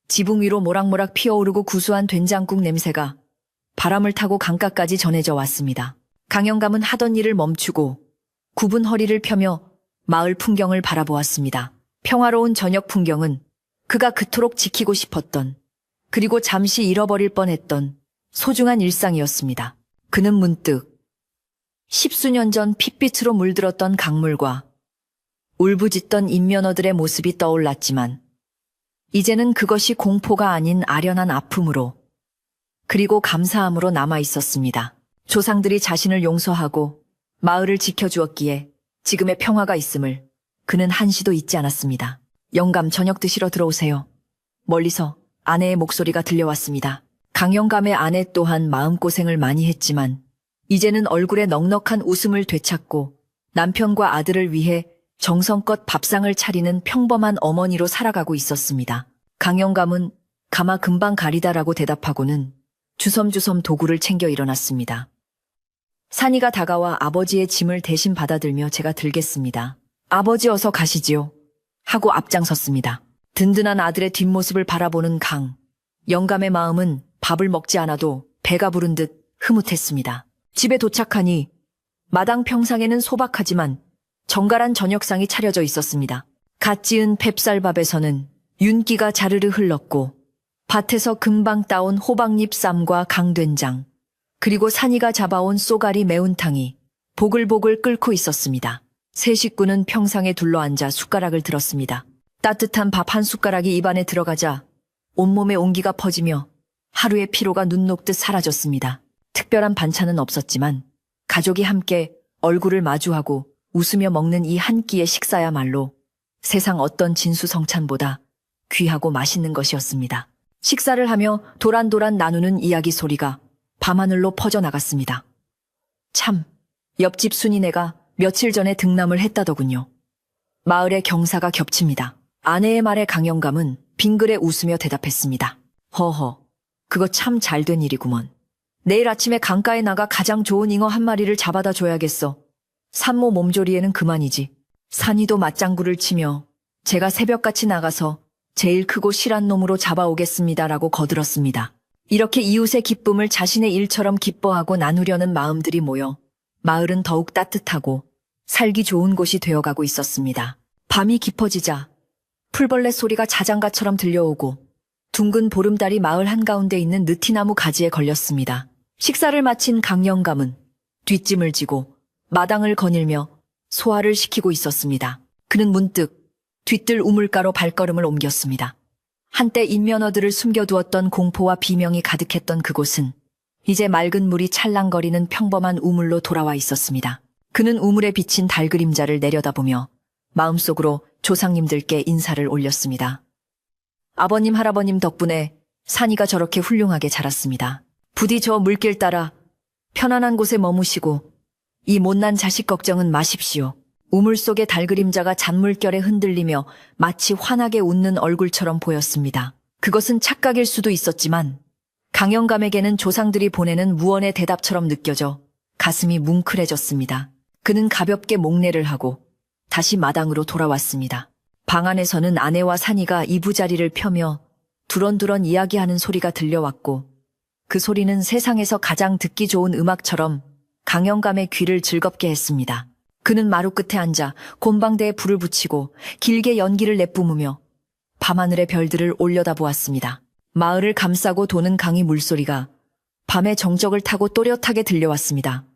지붕 위로 모락모락 피어오르고 구수한 된장국 냄새가 바람을 타고 강가까지 전해져 왔습니다. 강영감은 하던 일을 멈추고 굽은 허리를 펴며 마을 풍경을 바라보았습니다. 평화로운 저녁 풍경은 그가 그토록 지키고 싶었던 그리고 잠시 잃어버릴 뻔했던 소중한 일상이었습니다. 그는 문득 십수년 전 핏빛으로 물들었던 강물과 울부짖던 인면어들의 모습이 떠올랐지만 이제는 그것이 공포가 아닌 아련한 아픔으로 그리고 감사함으로 남아 있었습니다. 조상들이 자신을 용서하고 마을을 지켜주었기에 지금의 평화가 있음을 그는 한시도 잊지 않았습니다. 영감, 저녁 드시러 들어오세요. 멀리서 아내의 목소리가 들려왔습니다. 강영감의 아내 또한 마음고생을 많이 했지만 이제는 얼굴에 넉넉한 웃음을 되찾고 남편과 아들을 위해 정성껏 밥상을 차리는 평범한 어머니로 살아가고 있었습니다. 강영감은 가마 금방 가리다라고 대답하고는 주섬주섬 도구를 챙겨 일어났습니다. 산이가 다가와 아버지의 짐을 대신 받아들며 제가 들겠습니다. 아버지 어서 가시지요. 하고 앞장섰습니다. 든든한 아들의 뒷모습을 바라보는 영감의 마음은 밥을 먹지 않아도 배가 부른 듯 흐뭇했습니다. 집에 도착하니 마당 평상에는 소박하지만 정갈한 저녁상이 차려져 있었습니다. 갓 지은 팹쌀밥에서는 윤기가 자르르 흘렀고 밭에서 금방 따온 호박잎 쌈과 강된장 그리고 산이가 잡아온 쏘가리 매운탕이 보글보글 끓고 있었습니다. 세 식구는 평상에 둘러앉아 숟가락을 들었습니다. 따뜻한 밥 한 숟가락이 입안에 들어가자 온몸에 온기가 퍼지며 하루의 피로가 눈 녹듯 사라졌습니다. 특별한 반찬은 없었지만 가족이 함께 얼굴을 마주하고 웃으며 먹는 이 한 끼의 식사야말로 세상 어떤 진수성찬보다 귀하고 맛있는 것이었습니다. 식사를 하며 도란도란 나누는 이야기 소리가 밤하늘로 퍼져나갔습니다. 참, 옆집 순이네가 며칠 전에 등남을 했다더군요. 마을의 경사가 겹칩니다. 아내의 말에 강영감은 빙그레 웃으며 대답했습니다. 허허, 그거 참 잘된 일이구먼. 내일 아침에 강가에 나가 가장 좋은 잉어 한 마리를 잡아다 줘야겠어. 산모 몸조리에는 그만이지. 산이도 맞장구를 치며 제가 새벽같이 나가서 제일 크고 실한 놈으로 잡아오겠습니다라고 거들었습니다. 이렇게 이웃의 기쁨을 자신의 일처럼 기뻐하고 나누려는 마음들이 모여 마을은 더욱 따뜻하고 살기 좋은 곳이 되어가고 있었습니다. 밤이 깊어지자 풀벌레 소리가 자장가처럼 들려오고 둥근 보름달이 마을 한가운데 있는 느티나무 가지에 걸렸습니다. 식사를 마친 강영감은 뒷짐을 지고 마당을 거닐며 소화를 시키고 있었습니다. 그는 문득 뒤뜰 우물가로 발걸음을 옮겼습니다. 한때 인면어들을 숨겨두었던 공포와 비명이 가득했던 그곳은 이제 맑은 물이 찰랑거리는 평범한 우물로 돌아와 있었습니다. 그는 우물에 비친 달 그림자를 내려다보며 마음속으로 조상님들께 인사를 올렸습니다. 아버님, 할아버님 덕분에 산이가 저렇게 훌륭하게 자랐습니다. 부디 저 물길 따라 편안한 곳에 머무시고 이 못난 자식 걱정은 마십시오. 우물 속의 달 그림자가 잔물결에 흔들리며 마치 환하게 웃는 얼굴처럼 보였습니다. 그것은 착각일 수도 있었지만 강영감에게는 조상들이 보내는 무언의 대답처럼 느껴져 가슴이 뭉클해졌습니다. 그는 가볍게 목례를 하고 다시 마당으로 돌아왔습니다. 방 안에서는 아내와 산이가 이부자리를 펴며 두런두런 이야기하는 소리가 들려왔고 그 소리는 세상에서 가장 듣기 좋은 음악처럼 강영감의 귀를 즐겁게 했습니다. 그는 마루 끝에 앉아 곰방대에 불을 붙이고 길게 연기를 내뿜으며 밤하늘의 별들을 올려다보았습니다. 마을을 감싸고 도는 강의 물소리가 밤의 정적을 타고 또렷하게 들려왔습니다.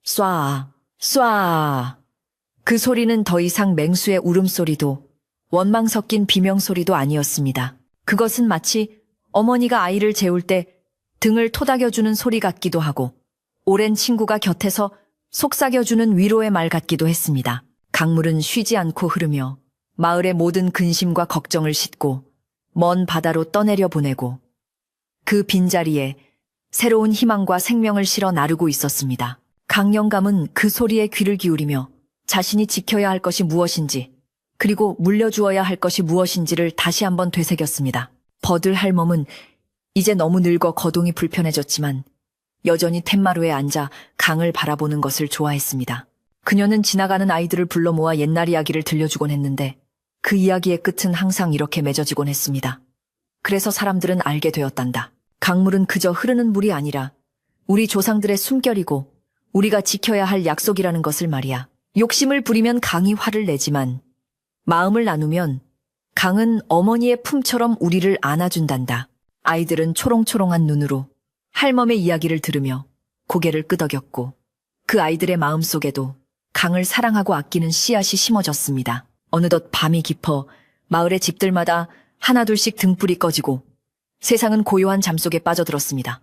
쏴, 쏴. 그 소리는 더 이상 맹수의 울음소리도 원망 섞인 비명소리도 아니었습니다. 그것은 마치 어머니가 아이를 재울 때 등을 토닥여주는 소리 같기도 하고 오랜 친구가 곁에서 속삭여주는 위로의 말 같기도 했습니다. 강물은 쉬지 않고 흐르며 마을의 모든 근심과 걱정을 싣고 먼 바다로 떠내려 보내고 그 빈자리에 새로운 희망과 생명을 실어 나르고 있었습니다. 강영감은 그 소리에 귀를 기울이며 자신이 지켜야 할 것이 무엇인지 그리고 물려주어야 할 것이 무엇인지를 다시 한번 되새겼습니다. 버들 할멈은 이제 너무 늙어 거동이 불편해졌지만 여전히 툇마루에 앉아 강을 바라보는 것을 좋아했습니다. 그녀는 지나가는 아이들을 불러 모아 옛날 이야기를 들려주곤 했는데 그 이야기의 끝은 항상 이렇게 맺어지곤 했습니다. 그래서 사람들은 알게 되었단다. 강물은 그저 흐르는 물이 아니라 우리 조상들의 숨결이고 우리가 지켜야 할 약속이라는 것을 말이야. 욕심을 부리면 강이 화를 내지만 마음을 나누면 강은 어머니의 품처럼 우리를 안아준단다. 아이들은 초롱초롱한 눈으로 할멈의 이야기를 들으며 고개를 끄덕였고 그 아이들의 마음속에도 강을 사랑하고 아끼는 씨앗이 심어졌습니다. 어느덧 밤이 깊어 마을의 집들마다 하나둘씩 등불이 꺼지고 세상은 고요한 잠속에 빠져들었습니다.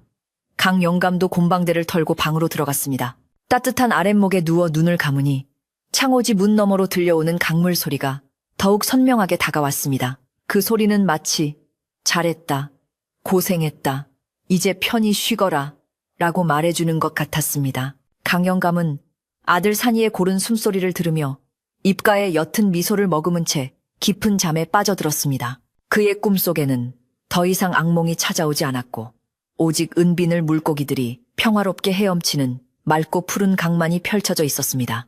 강 영감도 곰방대를 털고 방으로 들어갔습니다. 따뜻한 아랫목에 누워 눈을 감으니 창호지 문 너머로 들려오는 강물 소리가 더욱 선명하게 다가왔습니다. 그 소리는 마치 잘했다, 고생했다, 이제 편히 쉬거라 라고 말해주는 것 같았습니다. 강 영감은 아들 산이의 고른 숨소리를 들으며 입가에 옅은 미소를 머금은 채 깊은 잠에 빠져들었습니다. 그의 꿈속에는 더 이상 악몽이 찾아오지 않았고 오직 은비늘 물고기들이 평화롭게 헤엄치는 맑고 푸른 강만이 펼쳐져 있었습니다.